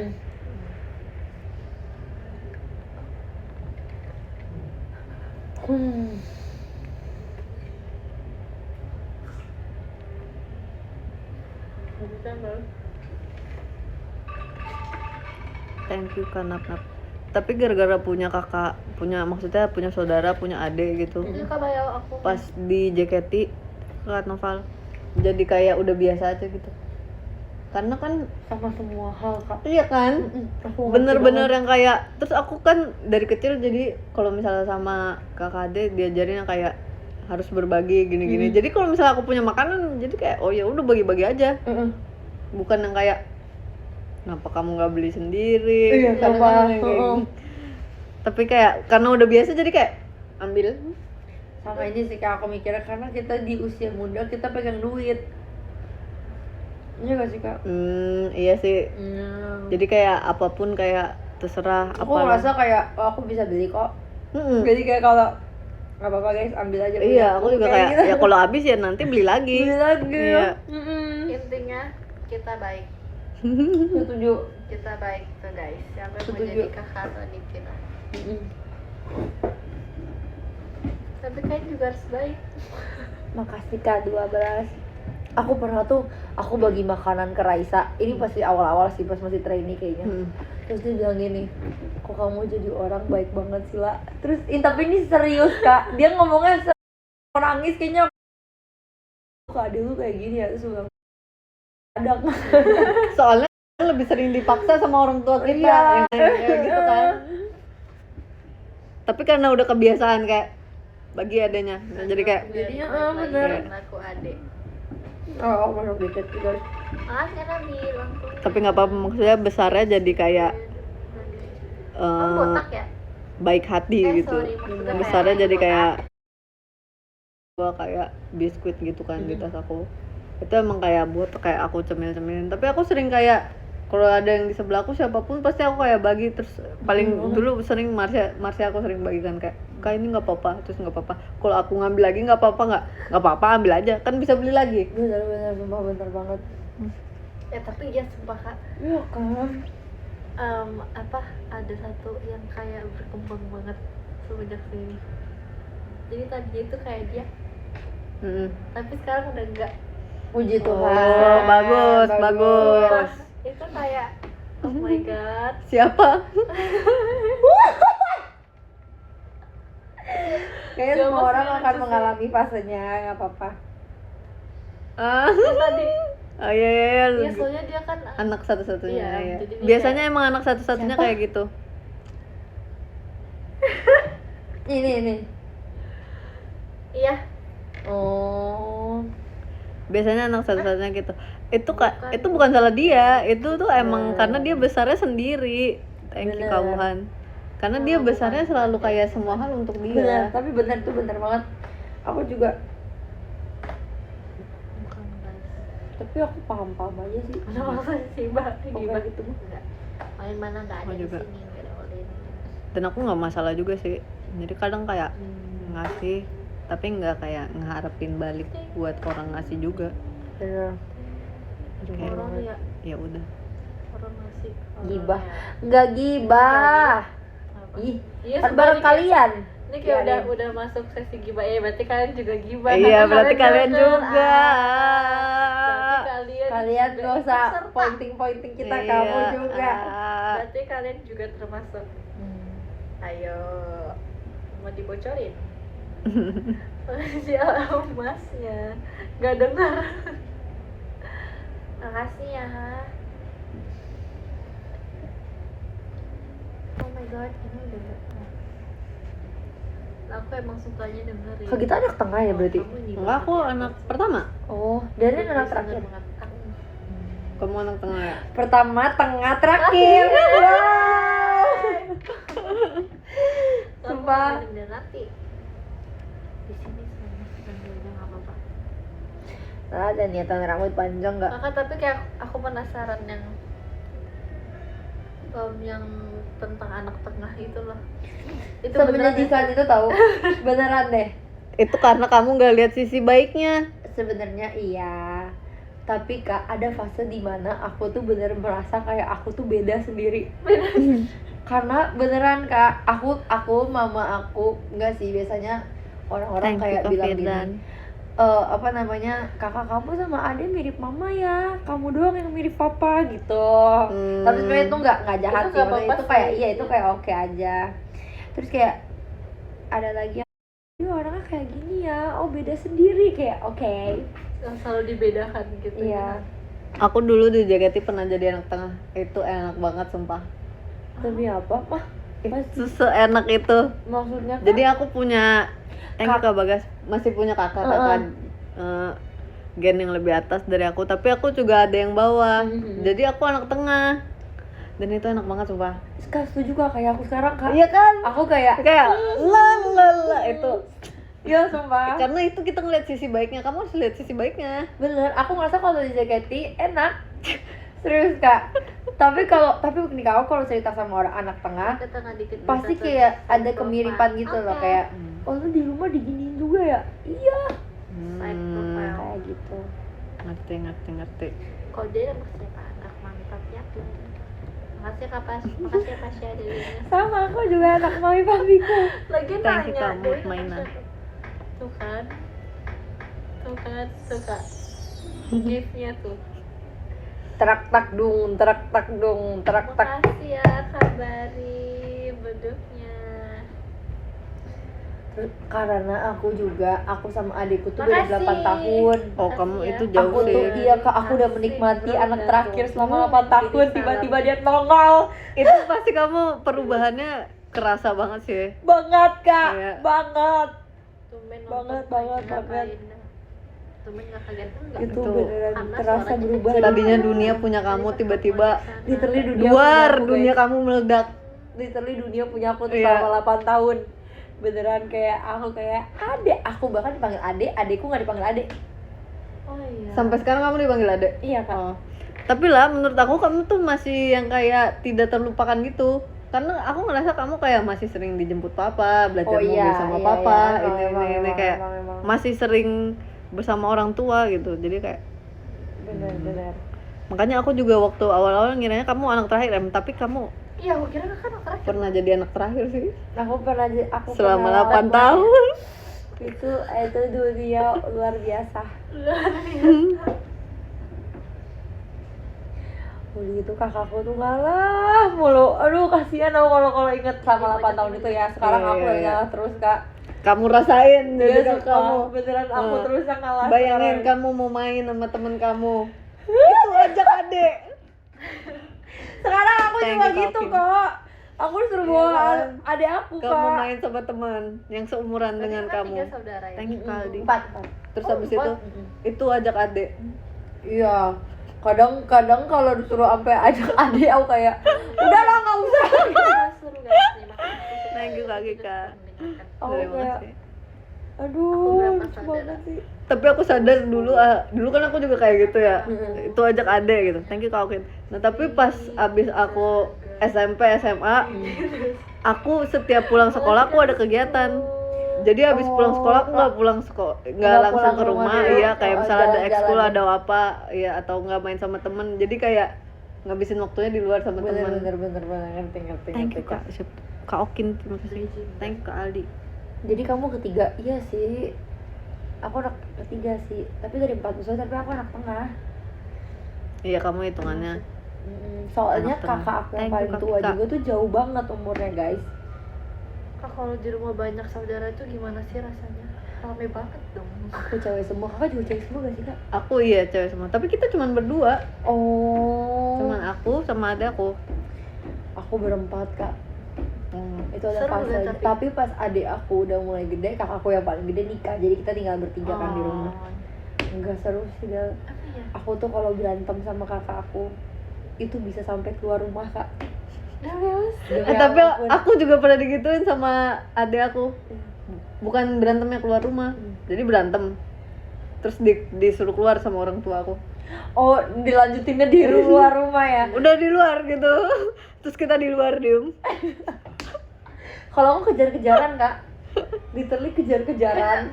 Thank you Kanap. Tapi gara-gara punya kakak, maksudnya punya saudara, punya adik gitu. Ini kak bayar aku. Pas di JKT Kak Noval jadi kayak udah biasa aja gitu. Karena kan Sama semua hal kak. iya kan? Aku ngerti Bener-bener banget. yang kayak, terus aku kan dari kecil jadi kalau misalnya sama kakak ade diajarin yang kayak harus berbagi gini-gini. Jadi kalau misalnya aku punya makanan jadi kayak oh ya udah bagi-bagi aja. Bukan yang kayak kenapa kamu nggak beli sendiri? Iya, Kadang-kadang sama. yang kayak gitu. Tapi kayak karena udah biasa jadi kayak ambil. Sama ini sih kak, aku mikirnya karena kita di usia muda kita pegang duit. Iya gak sih kak? Iya sih. Jadi kayak apapun kayak terserah Aku apa. ngerasa kayak oh, aku bisa beli kok. Jadi kayak kalau nggak apa-apa guys, ambil aja. Iya, aku juga kayak gitu. ya kalau habis ya nanti beli lagi. Beli lagi. Iya. Intinya kita baik. Setuju. Kita baik tuh guys. Siapa yang mau Setuju. jadi kakak atau adik kita. Tapi kalian juga harus baik. Makasih kak 12. Aku pernah tuh aku bagi makanan ke Raisa. Ini pasti awal-awal sih pas masih trainee kayaknya. Terus dia bilang gini, kok kamu jadi orang baik banget sih lah. Terus tapi ini serius kak. Dia ngomongnya mau nangis kayaknya. Kak Ade lu kayak gini ya. Terus gue bilang ada. Soalnya lebih sering dipaksa sama orang tua kita Iya. yang kayak gitu kan. Tapi karena udah kebiasaan kayak bagi adanya, nah, jadi kayak Jadinya, Balik bener. lagi, aku adik. Oh, aku masuk dikit guys. Karena bilang tuh. tapi nggak apa-apa, maksudnya besarnya jadi kayak Kamu botak ya? baik hati gitu. Sorry, maksudnya Besarnya kayak jadi botak. kayak gua kayak biskuit gitu kan di tas aku. Itu emang kayak buat kayak aku cemil-cemilin. Tapi aku sering kayak kalau ada yang di sebelah aku siapapun pasti aku kayak bagi. Terus paling dulu sering Marsha aku sering bagikan kayak ini nggak apa-apa, terus nggak apa-apa. Kalau aku ngambil lagi nggak apa-apa ambil aja, kan bisa beli lagi. Bener-bener sumpah bener banget. Ya tapi ya sumpah kak, Iya kan. ada satu yang kayak berkembang banget semenjak sini. Jadi tadi itu kayak dia, tapi sekarang udah enggak. Puji Tuhan. Oh, bagus. Itu kayak oh my god. Siapa? Kayaknya Gak semua masih orang lucu akan sih. mengalami fasenya, nggak apa-apa. Yang tadi Oh iya. dia soalnya dia kan Anak satu-satunya Iya, ya. jadi dia Biasanya emang anak satu-satunya Siapa? kayak gitu. Ini. iya Oh. Biasanya anak satu-satunya gitu. Bukan. Itu bukan salah dia, itu tuh emang karena dia besarnya sendiri. Thank you Bener. Kauhan. Karena dia besarnya selalu kayak semua hal untuk Bener, dia. tapi bener tuh bener banget. Aku juga, bukan guys. tapi aku paham aja sih. Kenapa sih mbak? Gimana gitu mah. Enggak. Main mana nggak ada Aku di juga. sini nggak ada oleh. Dan aku nggak masalah juga sih. Jadi kadang kayak ngasih, tapi nggak kayak ngeharapin balik buat orang ngasih juga. Bener. Kayak, Orang ya ya udah. orang ngasih. Gibah. Nggak gibah. Apa? Ih, Iya, kan bareng sebaliknya. kalian. Ini kayak Biarin. udah masuk sesi gibah ya, berarti kalian juga gibah. Iya, kan? berarti kalian denger. juga. Berarti Kalian juga gak usah peserta. pointing kita, Iya, kamu juga. Berarti kalian juga termasuk. Ayo, mau dibocorin? Makasih emasnya, nggak dengar. Makasih ya. Oh my god, ini udah. Aku emang sukanya dengerin. Kak kita anak tengah ya berarti? Kamu ini Enggak, aku banget ya, anak pasti. pertama. Oh, dan ini anak Bisa terakhir. banget. Kamu anak tengah ya? Pertama, tengah, terakhir. Wow. Kamu Sumpah. dengerin nanti. Di sini sama panggilnya nggak apa-apa. Nah, ada niatan rambut panjang nggak? Kakak, tapi kayak aku penasaran yang tentang anak tengah itu loh. Itu beneran Semenjadikan itu tahu, beneran deh. Itu karena kamu nggak lihat sisi baiknya. Sebenarnya iya, tapi kak ada fase dimana aku tuh bener merasa kayak aku tuh beda sendiri. Karena beneran kak, mama aku enggak sih, biasanya orang-orang Thank you, kayak Kak bilang Firdan. gini, apa namanya, kakak kamu sama ade mirip mama ya, kamu doang yang mirip papa gitu. Tapi sebenarnya itu nggak jahat Itu sih, nggak maksudnya apa-apa itu kayak sih. iya itu kayak oke aja. Terus kayak ada lagi yang "Ih, orangnya kayak gini ya, oh beda sendiri," kayak oke. yang selalu dibedakan gitu. Iya. Aku dulu di JKT pernah jadi anak tengah. Itu enak banget sumpah. Demi apa mah? Itu seenak itu. Maksudnya kan? Jadi aku punya Kak Bagas masih punya kakak gen yang lebih atas dari aku, tapi aku juga ada yang bawah. Jadi aku anak tengah. Dan itu enak banget sumpah. Kak setuju kak, kayak aku sekarang kak. Iya kan? Aku kayak Kayak la itu. iya sumpah. Karena itu kita ngeliat sisi baiknya. Kamu harus lihat sisi baiknya. Bener, aku ngerasa kalau di JKT enak. Serius kak. tapi begini kak, aku kalau cerita sama orang anak tengah Ke tengah dikit pasti bisa kayak side ada profile. kemiripan gitu loh, Oke. kayak oh lu di rumah diginiin juga ya. Iya, Side profile. kayak gitu. Ngerti. Kalau dia udah pasti anak mantap ya tuh. Makasih Kak Pas, makasih ya Pasya dari Sama aku juga anak mami papiku. lagi Thank you, nanya Kak, deh, Mutmainah. Pasya. Tuh kan Kak gift-nya tuh. Terak tak dung, terak tak dung, terak tak. Makasih ya kabari beduknya. Terus karena aku sama adikku tuh beda Makasih. 8 tahun. Oh, kamu Makasih ya. itu jauh Aku sih. tuh iya kak, aku udah Asik, menikmati bro, anak udah terakhir tuh. selama 8 tahun, Jadi tiba-tiba salam. dia nongol. Itu pasti kamu perubahannya kerasa banget sih. Banget kak, Iya. banget. Tumben Banget, nonton banget, ngapain. banget. Tumben gak kaget enggak? Itu Betul. beneran Karena terasa suaranya berubah. kecil. Tadinya dunia punya kamu, tiba-tiba Literally dunia luar punya aku, dunia guys. kamu meledak. Literally dunia punya aku tuh Iya. selama 8 tahun. Beneran kayak aku kayak adek, aku bahkan dipanggil adek, adekku nggak dipanggil adek. Oh iya. Sampai sekarang kamu dipanggil adek. Iya kak. Oh. Tapi lah menurut aku kamu tuh masih yang kayak tidak terlupakan gitu. Karena aku ngerasa kamu kayak masih sering dijemput papa, belajar Oh, iya, mobil sama iya, papa, iya. Emang, ini emang, kayak emang. masih sering bersama orang tua gitu. Jadi kayak Bener. makanya aku juga waktu awal-awal ngiranya kamu anak terakhir, tapi kamu Iya, aku kira kakak anak terakhir. pernah jadi anak terakhir sih Aku selama pernah 8 tahun. itu dunia luar biasa. Udah gitu kakakku tuh ngalah mulu. Aduh kasihan aku kalau inget sama 8 tahun itu ya. Sekarang aku lagi ngalah terus kak. Kamu rasain jadi Iya, kakak kamu. beneran aku terus yang ngalah. Bayangin sekarang. kamu mau main sama temen kamu. Itu ajak adek. Sekarang aku Thank juga you, gitu Calvin. kok. Aku disuruh bawa Iya. adik aku Kamu kak. main sama teman yang seumuran dengan Kan kamu. 3 saudara ya. Thank you Kaldi. 4. Terus habis itu ajak adek. Iya. Kadang kalau disuruh sampai ajak adik aku kayak udahlah nggak usah. Seru guys, terima kasih. Thank you Kak Gika. Aku Terima kayak kasih. aduh berapa lucu sadar? banget sih. Tapi aku sadar dulu kan aku juga kayak gitu ya. Itu ajak adek gitu. Thank you Kak Okin. Nah, tapi pas abis aku SMP, SMA, aku setiap pulang sekolah aku ada kegiatan. Jadi abis pulang sekolah aku nggak pulang sekolah, nggak Nggak langsung pulang ke ke rumah rumah, dulu. iya kayak Oh, misalnya ada jalan-jalan. ekskul ada apa, ya atau nggak main sama temen. Jadi kayak ngabisin waktunya di luar sama temen. Bener ngerti. Thank you Kak Okin, terima kasih. Thank you Kak Aldi. Jadi kamu ketiga? Iya sih. Aku anak ketiga sih. Tapi dari 4 bersaudara, tapi aku anak tengah. Iya, kamu hitungannya. Soalnya Anak tengah. kakak aku yang Thank you, paling Kak tua Tika. juga tuh jauh banget umurnya guys. Kak, kalau di rumah banyak saudara itu gimana sih rasanya? Rame banget dong. Aku cewek semua, kakak juga cewek semua gak sih kak? Aku iya cewek semua, tapi kita cuma berdua. Oh, Cuman aku sama adek aku. aku berempat kak. Itu ada Seru fase. deh, Tapi pas adik aku udah mulai gede, kakakku yang paling gede nikah, jadi kita tinggal bertiga kan di rumah. Enggak seru sih Del. Apa ya? Aku tuh kalau berantem sama kakak aku itu bisa sampai keluar rumah kak. Demi Tapi apapun. aku juga pernah digituin sama adek aku. Bukan berantemnya keluar rumah, jadi berantem. Terus disuruh keluar sama orang tua aku. Oh, dilanjutinnya di luar rumah ya. Udah di luar gitu. Terus kita di luar diem. Kalau aku kejar-kejaran kak, literally kejar-kejaran.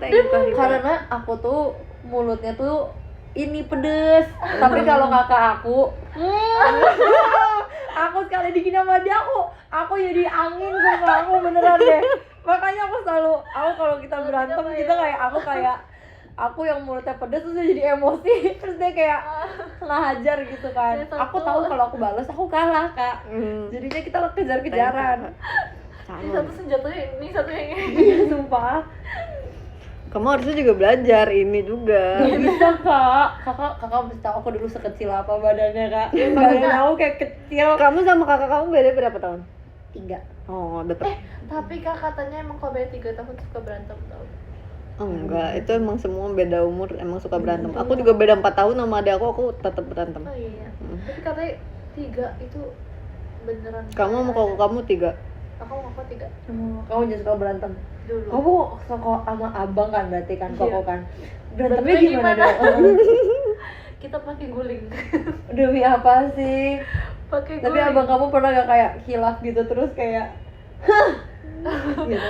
Karena aku tuh mulutnya tuh ini pedes. Tapi kalau kakak aku, aku sekali dikit sama dia aku jadi angin sama aku beneran deh. Makanya aku kalau kita berantem kita kayak aku yang mulutnya pedes terus dia jadi emosi terus dia kayak ngehajar gitu kan. Aku tahu kalau aku balas aku kalah kak. Jadinya kita kejar-kejaran. Ini satu senjatanya ini, satu yang ini. Iya sumpah. Kamu harusnya juga belajar ini juga. Gak bisa kak, kakak mesti tahu aku dulu sekecil apa badannya kak. Badannya aku kayak kecil. Kamu sama kakak kamu beda berapa tahun? 3. Oh, deket. Tapi kak katanya emang kalau beda 3 tahun suka berantem tau. Enggak, itu emang semua beda umur, emang suka berantem. Aku juga beda 4 tahun sama adik aku tetap berantem. Oh iya. Tapi katanya 3 itu beneran. Kamu sama kakak kamu 3. Aku mau 3 Kamu jangan suka berantem. dulu. Kamu suka sama abang kan berarti kan, Iya. koko kan. Berantemnya Berantemnya gimana? gimana? Dok? Kita pakai guling. Demi apa sih? Pakai Tapi guling. abang kamu pernah gak kayak hilaf gitu terus kayak gitu.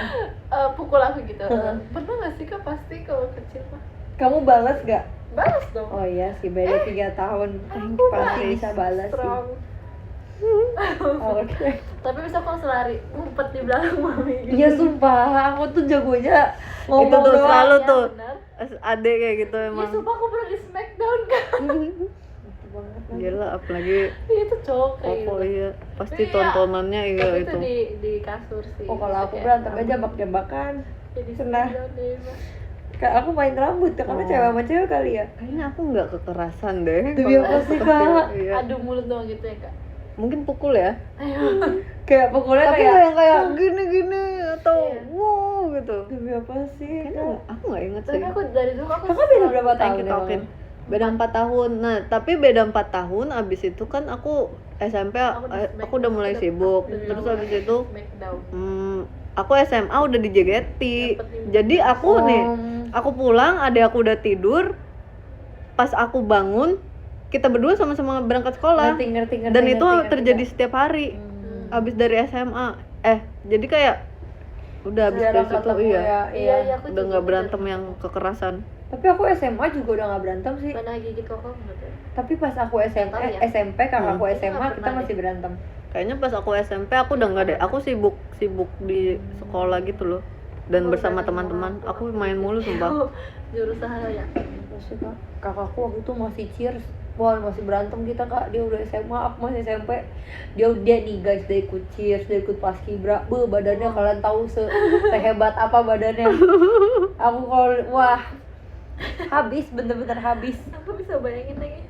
Pukul aku gitu. Pernah gak sih kak? Pasti kalau kecil mah. Kamu balas gak? Balas dong. Oh iya sih, beda 3 tahun. Pasti bisa balas sih. Strong. Oke. Tapi bisa aku langsung lari, ngumpet di belakang mami gitu. Iya sumpah, aku tuh jagonya Itu ngomong tuh doang. selalu Ya, tuh. benar. Adek kayak gitu Iya emang. sumpah aku pernah di Smackdown kan. Gila, apalagi Itu cowok kayak Koko gitu. iya. Pasti Iya. tontonannya iya Tapi itu. di kasur sih. Oh kalau aku Kayak berantem aja jambak-jambakan. jadi Pernah. Smackdown deh, Mas. Kayak aku main rambut, karena Oh. cewek sama cewek kali ya. Kayaknya aku nggak kekerasan deh. Demi kalau apa sih, seperti- Kak? Iya. Adu mulut doang gitu ya kak. Mungkin pukul ya. Kayak pukulnya Tapi kayak nggak yang kayak gini-gini atau Iya. wow gitu. demi apa sih? Kayaknya aku nggak inget sih. Tapi aku dari dulu aku Kakak beda berapa Thank tahun you, emang? Talkin. Beda 4 tahun. Nah, tapi beda 4 tahun abis itu kan aku SMP aku udah mulai sibuk. Terus abis itu Smackdown. aku SMA udah di JGT. Dapet nih. Jadi aku nih, aku pulang, adik aku udah tidur. Pas aku bangun, kita berdua sama-sama berangkat sekolah. ngerti. Dan itu ngerti. terjadi setiap hari. Abis dari SMA. Jadi kayak udah abis Jarang dari situ ketemu iya. ya. Iya, iya aku Udah juga nggak gitu. berantem yang kekerasan. Tapi aku SMA juga udah gak berantem sih. Pernah gigit koko enggak tuh? Tapi pas aku Tahu ya? SMP kakak aku Itu SMA nggak kita pernah masih berantem. Kayaknya pas aku SMP aku udah nggak deh. Aku sibuk di sekolah gitu loh. Dan Oh, bersama dan teman-teman. orang tua. Aku main mulu sumpah. Jurusan ya. Terus kak, kakakku waktu itu masih cheers. Wah masih berantem kita kak, dia udah SMA, aku masih SMP. Dia nih guys, dia ikut cheers, dia ikut paskibra. Badannya kalian tahu sehebat apa badannya. Aku kalau wah habis, bener-bener habis. Aku bisa bayangin lagi.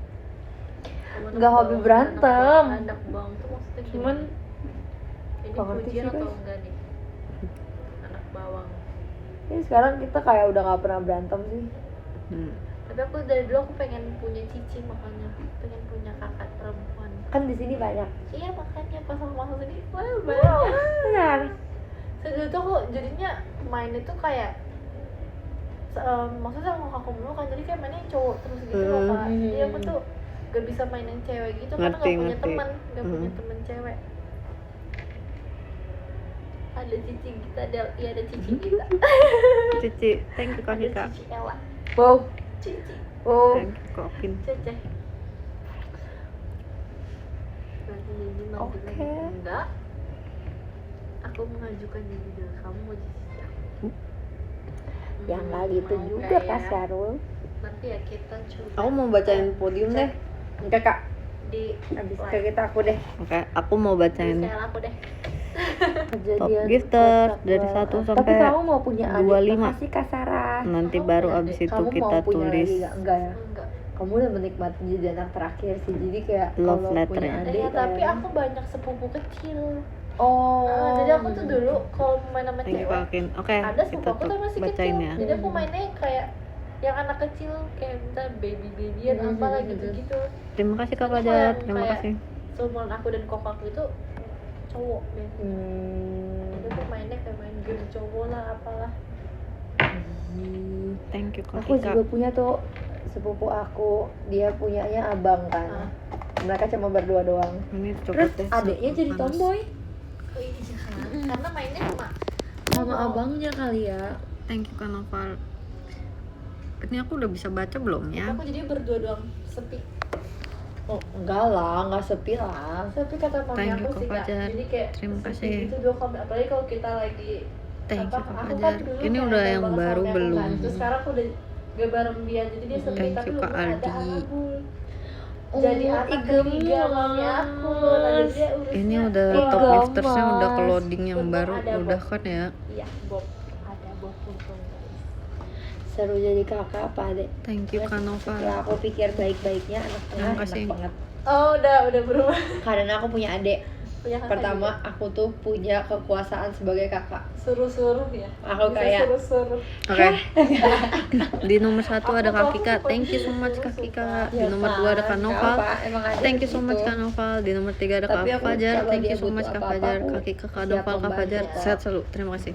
Nggak hobi berantem. Anak bang tuh maksudnya Cuman ini nggak ngerti pujian sih, atau guys. enggak nih? Anak bawang. ini sekarang kita kayak udah gak pernah berantem sih. Tapi aku dari dulu aku pengen punya cici, makanya pengen punya kakak perempuan. Kan di sini banyak. Iya makanya pas aku masuk sini banyak. Benar. Sedulu tuh aku jadinya main itu kayak maksudnya sama aku mulu kan, jadi kayak mainnya cowok terus gitu loh kak. Jadi aku tuh gak bisa mainin cewek gitu karena Ngerti, gak punya ngerti. teman, gak punya teman cewek. Ada cici kita, iya ada cici kita. Cici, thank you Kak Ada Hika. cici Ella, Wow. cici Wow. Thank you Kak Okin. Cece. Lagi jadi maju Oke. lagi enggak? Aku mengajukan diri dulu, kamu mau cici aku. yang nggak gitu juga Kak Syarul. Nanti ya kita coba Aku mau bacain podium deh. Enggak Kak, di habis live. ke kita aku deh. Oke, aku mau bacain Kayak aku deh. Kejadian gifter kocak dari banget. 1 sampai Tapi kamu mau punya adik 25. makasih Kak Sarah. nanti Aku baru punya abis adik. itu Kamu kita mau punya tulis lagi nggak? Enggak ya? Enggak. Kamu udah menikmati jadi anak terakhir sih, jadi kayak Love kalau letter punya ya. adik Iya, tapi kayak- aku banyak sepupu kecil. oh Jadi aku tuh dulu kalau main sama thank you cewek, Kalkin. Oke, ada kita sepupu aku tuh tuh masih bacain kecil. ya. Jadi aku mainnya kayak yang anak kecil kayak misalnya babyan apalah gitu-gitu. Terima kasih Kak Soalnya Fajar, kalau yang terima kayak kasih. seumuran aku dan kokak itu cowok deh. Jadi aku mainnya kayak main game cowok lah apalah. Thank you Kak aku Ika. juga punya tuh sepupu aku, dia punyanya abang kan. Mereka cuma berdua doang. Ini Terus coklat deh. adiknya jadi panas. tomboy Oh iya jangan. Karena mainnya sama abangnya kali ya. Thank you Kak Noval. Ini aku udah bisa baca belum ya? Aku jadi berdua doang sepi. Oh, enggak lah, enggak sepi lah. Tapi kata mami Thank you, aku Kak sih Kak, Fajar. jadi kayak Terima sepi kasih. gitu dong, apalagi kalau kita lagi Thank you Kak aku Fajar. kan dulu Ini kayak udah ada yang banget baru sama aku belum? kan. Terus sekarang aku udah gak bareng dia, jadi dia sepi Thank tapi you, belum Kak ada Aldi. anakku. Oh, Jadi anak ketiga mami aku. Nah, dia urusnya Ini udah Ih, top gemes. giftersnya udah ke loading yang Untung baru ada udah Bob. kan ya. Iya, Bob. Ada Bob untung guys. Seru jadi kakak apa adek? Thank you Kak Noval. Setelah aku pikir baik-baiknya anak tengah Terima enak kasih. banget. Oh, udah berubah. Karena aku punya adik. Punya kakak Pertama, juga. aku tuh punya kekuasaan sebagai kakak. Suruh-suruh ya. Aku Bisa kayak- suruh-suruh. Oke. Di nomor 1 ada Kak Aku Kika. tuh Thank you so paling much Kak suka. Kika. Di Ya nomor 2 ada Kak kan, Noval. apa, emang ada Thank you so much gitu. Kak Noval. Di nomor 3 ada Kak Tapi aku Fajar. kalau Thank dia you so butuh much Kak apa-apa, Fajar. aku Kak Kika, Kak siap Noval, Kak Fajar. membantu. Sehat selalu. Terima kasih.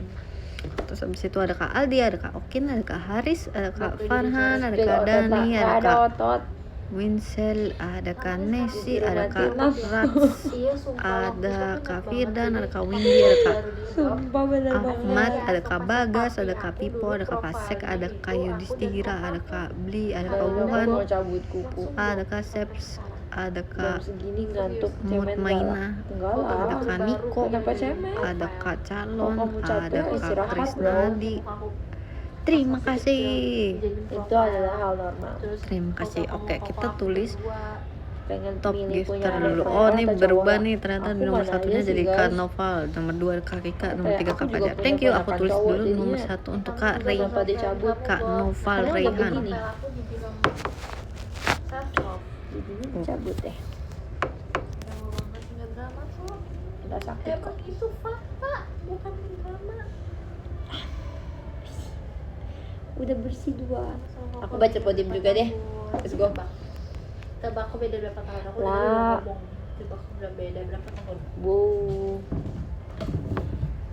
Terus habis itu ada Kak Aldi, ada Kak Okin, ada Kak Haris, ada Kak Farhan, ada Jaga Kak otot, Dani, Pak. ada Nggak ada Kak otot. Winsel, ada Kak Nesi, Disuruh ada Kak matiin. Rats, Iya, sumpah. ada waktu itu Kak banyak Firdan, banget. ada Kak Jadi, Windy, ada Kak baru di-drop. Sumpah bener Ahmad, banget. ada Kak Bagas, ada Kak Pipo, ada Kak Pasek, ada Kak Yudhistira, ada Kak Bli, ada Kak Aku Wuhan, mau cabut kuku. ada Kak Seps, ada Jam Kak segini ngantuk Mut cemen Maina, enggak ada lah. Kak Niko, Kenapa cemen? ada Kak Calon, Kalau kamu capek, ada Kak istirahat, Krisnadi. Aku Terima kasih. dijadiin Itu profile. adalah hal normal. Terus Terima kasih. foto Oke, sama kita aku tulis berdua. Pengen top milih punya gifter adik dulu. perempuan Oh, ini atau berubah cowok. nih ternyata Aku di nomor mana satunya aja sih, jadi guys. Kak Noval, nomor 2 Kak Kika, nomor Kayak 3 aku Kak juga Fajar. punya Thank you. Aku ponakan tulis cowok, dulu nomor jadinya 1 untuk Emang Kak juga Rey, Kenapa dicabut? Kak Noval Karena udah Reyhan. begini. Profile aku dibilang self-love. Jadinya dicabut deh. Drama banget, nggak drama tuh. Udah sakit kok. Emang itu fakta, bukan drama. Udah bersih dua. Sama Aku baca podium juga deh. Let's go. Tebak aku beda berapa tahun, aku Lah. dari dulu ngomong. Tebak aku udah beda berapa tahun. Bu.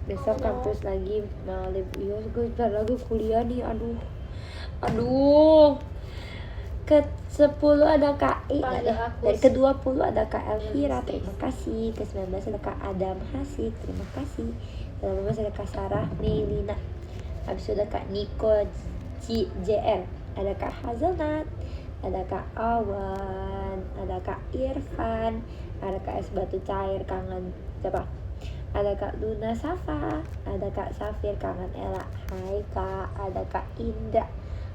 Besok kampus lagi Malib. Iya, gue bentar lagi kuliah nih. Aduh. Ke 10 ada Kak I, nggak deh. Dari ke 20 ada Kak Elvira, terima kasih. Ke 19 ada Kak Adam Hasik, terima kasih. Ke 18 ada Kak Sarah Melina. Habis itu ada Kak Niko JR, ada Kak Hazelnat, ada Kak Awan, ada Kak Irfan, ada Kak Es Batu Cair kangen siapa? Ada Kak Luna Safa, ada Kak Safir kangen Ella. Hai Kak, ada Kak Indah,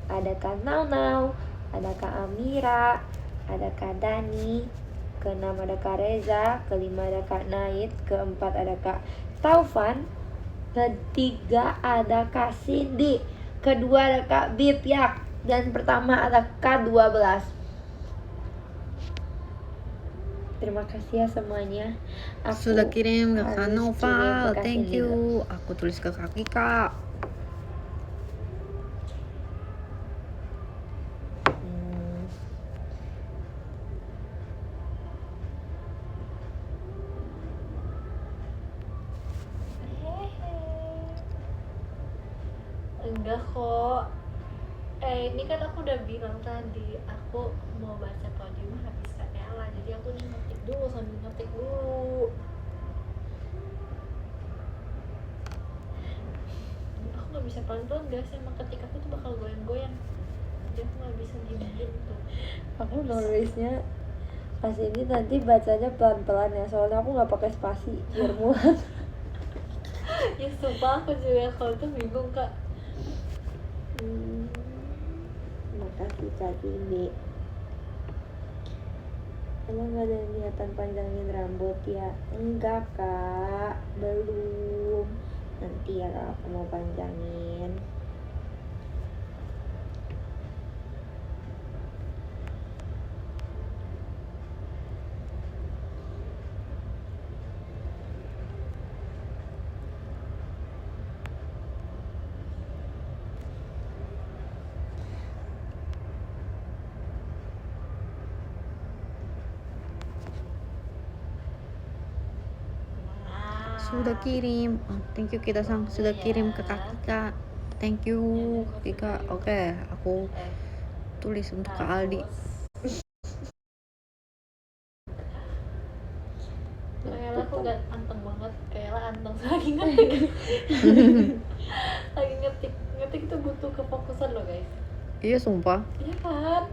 ada Kak Nau, ada Kak Amira, ada Kak Dani, ke-6 ada Kak Reza, ke-5 ada Kak Naid, ke-4 ada Kak Taufan, ke-3 ada Kak Cindy, ke-2 ada Kak Bipyak, dan pertama ada Kak 12. Terima kasih ya semuanya. Aku Sudah kirim ke Kak harus kirim Noval. ke Kak Thank Cindy you. dulu. Aku tulis ke Kak Kika. Hmm. Enggak kok. Ini kan aku udah bilang tadi, aku mau baca podium habis Kak Ella, jadi aku nih ngetik dulu sambil ngetik dulu. Aku nggak bisa pelan-pelan guys, emang ketik aku tuh bakal goyang-goyang. Jadi aku nggak bisa diem tuh. Aku nulisnya pas ini nanti bacanya pelan-pelan ya, soalnya aku nggak pakai spasi biar muat. Ya sumpah aku juga kalau tuh bingung Kak. baca TV. Emang gak ada niatan panjangin rambut ya? Enggak kak, belum. Nanti ya kak, aku mau panjangin. Sudah kirim. Oh, thank you kita sang sudah kirim ke Kak Kika. Thank you Kak Kika. Oke, aku tulis untuk Kak Aldi. Kayaknya aku gak anteng banget, kayaknya anteng lagi ngetik. Lagi ngetik itu butuh kefokusan loh guys. Iya sumpah. Iya kan?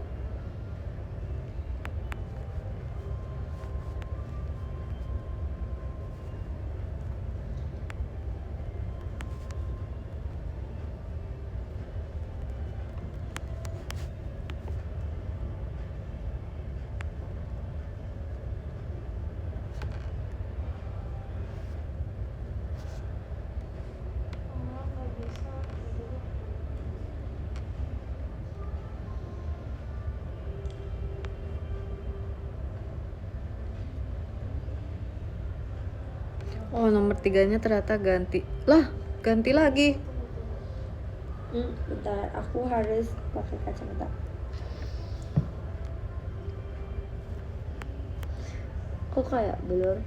Oh, nomor 3-nya ternyata ganti. Lah, ganti lagi. Bentar, aku harus pakai kacamata. Kok kayak blur?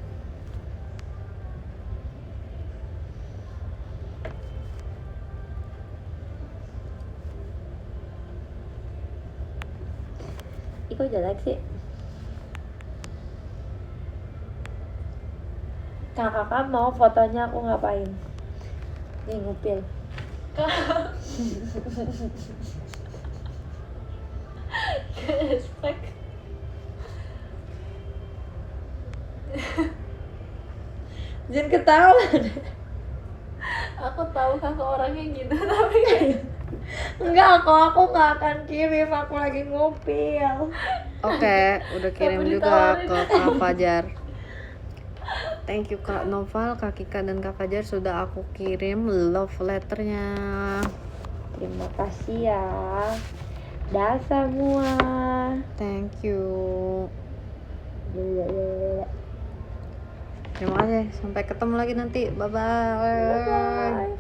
Ih, kok jelek sih? Kakak mau fotonya aku ngapain? Nih ngupil. Respect. Jangan ketawa. Aku tahu kakak orangnya gitu tapi Enggak, aku gak akan kirim, aku lagi ngupil. Oke, udah kirim Tapi juga ditawarin. ke Kak Fajar. Thank you Kak Noval, Kak Kika dan Kak Fajar sudah aku kirim love letternya. Terima kasih ya. Dah semua. Thank you. Bye. Terima kasih. Sampai ketemu lagi nanti. Bye bye. Bye.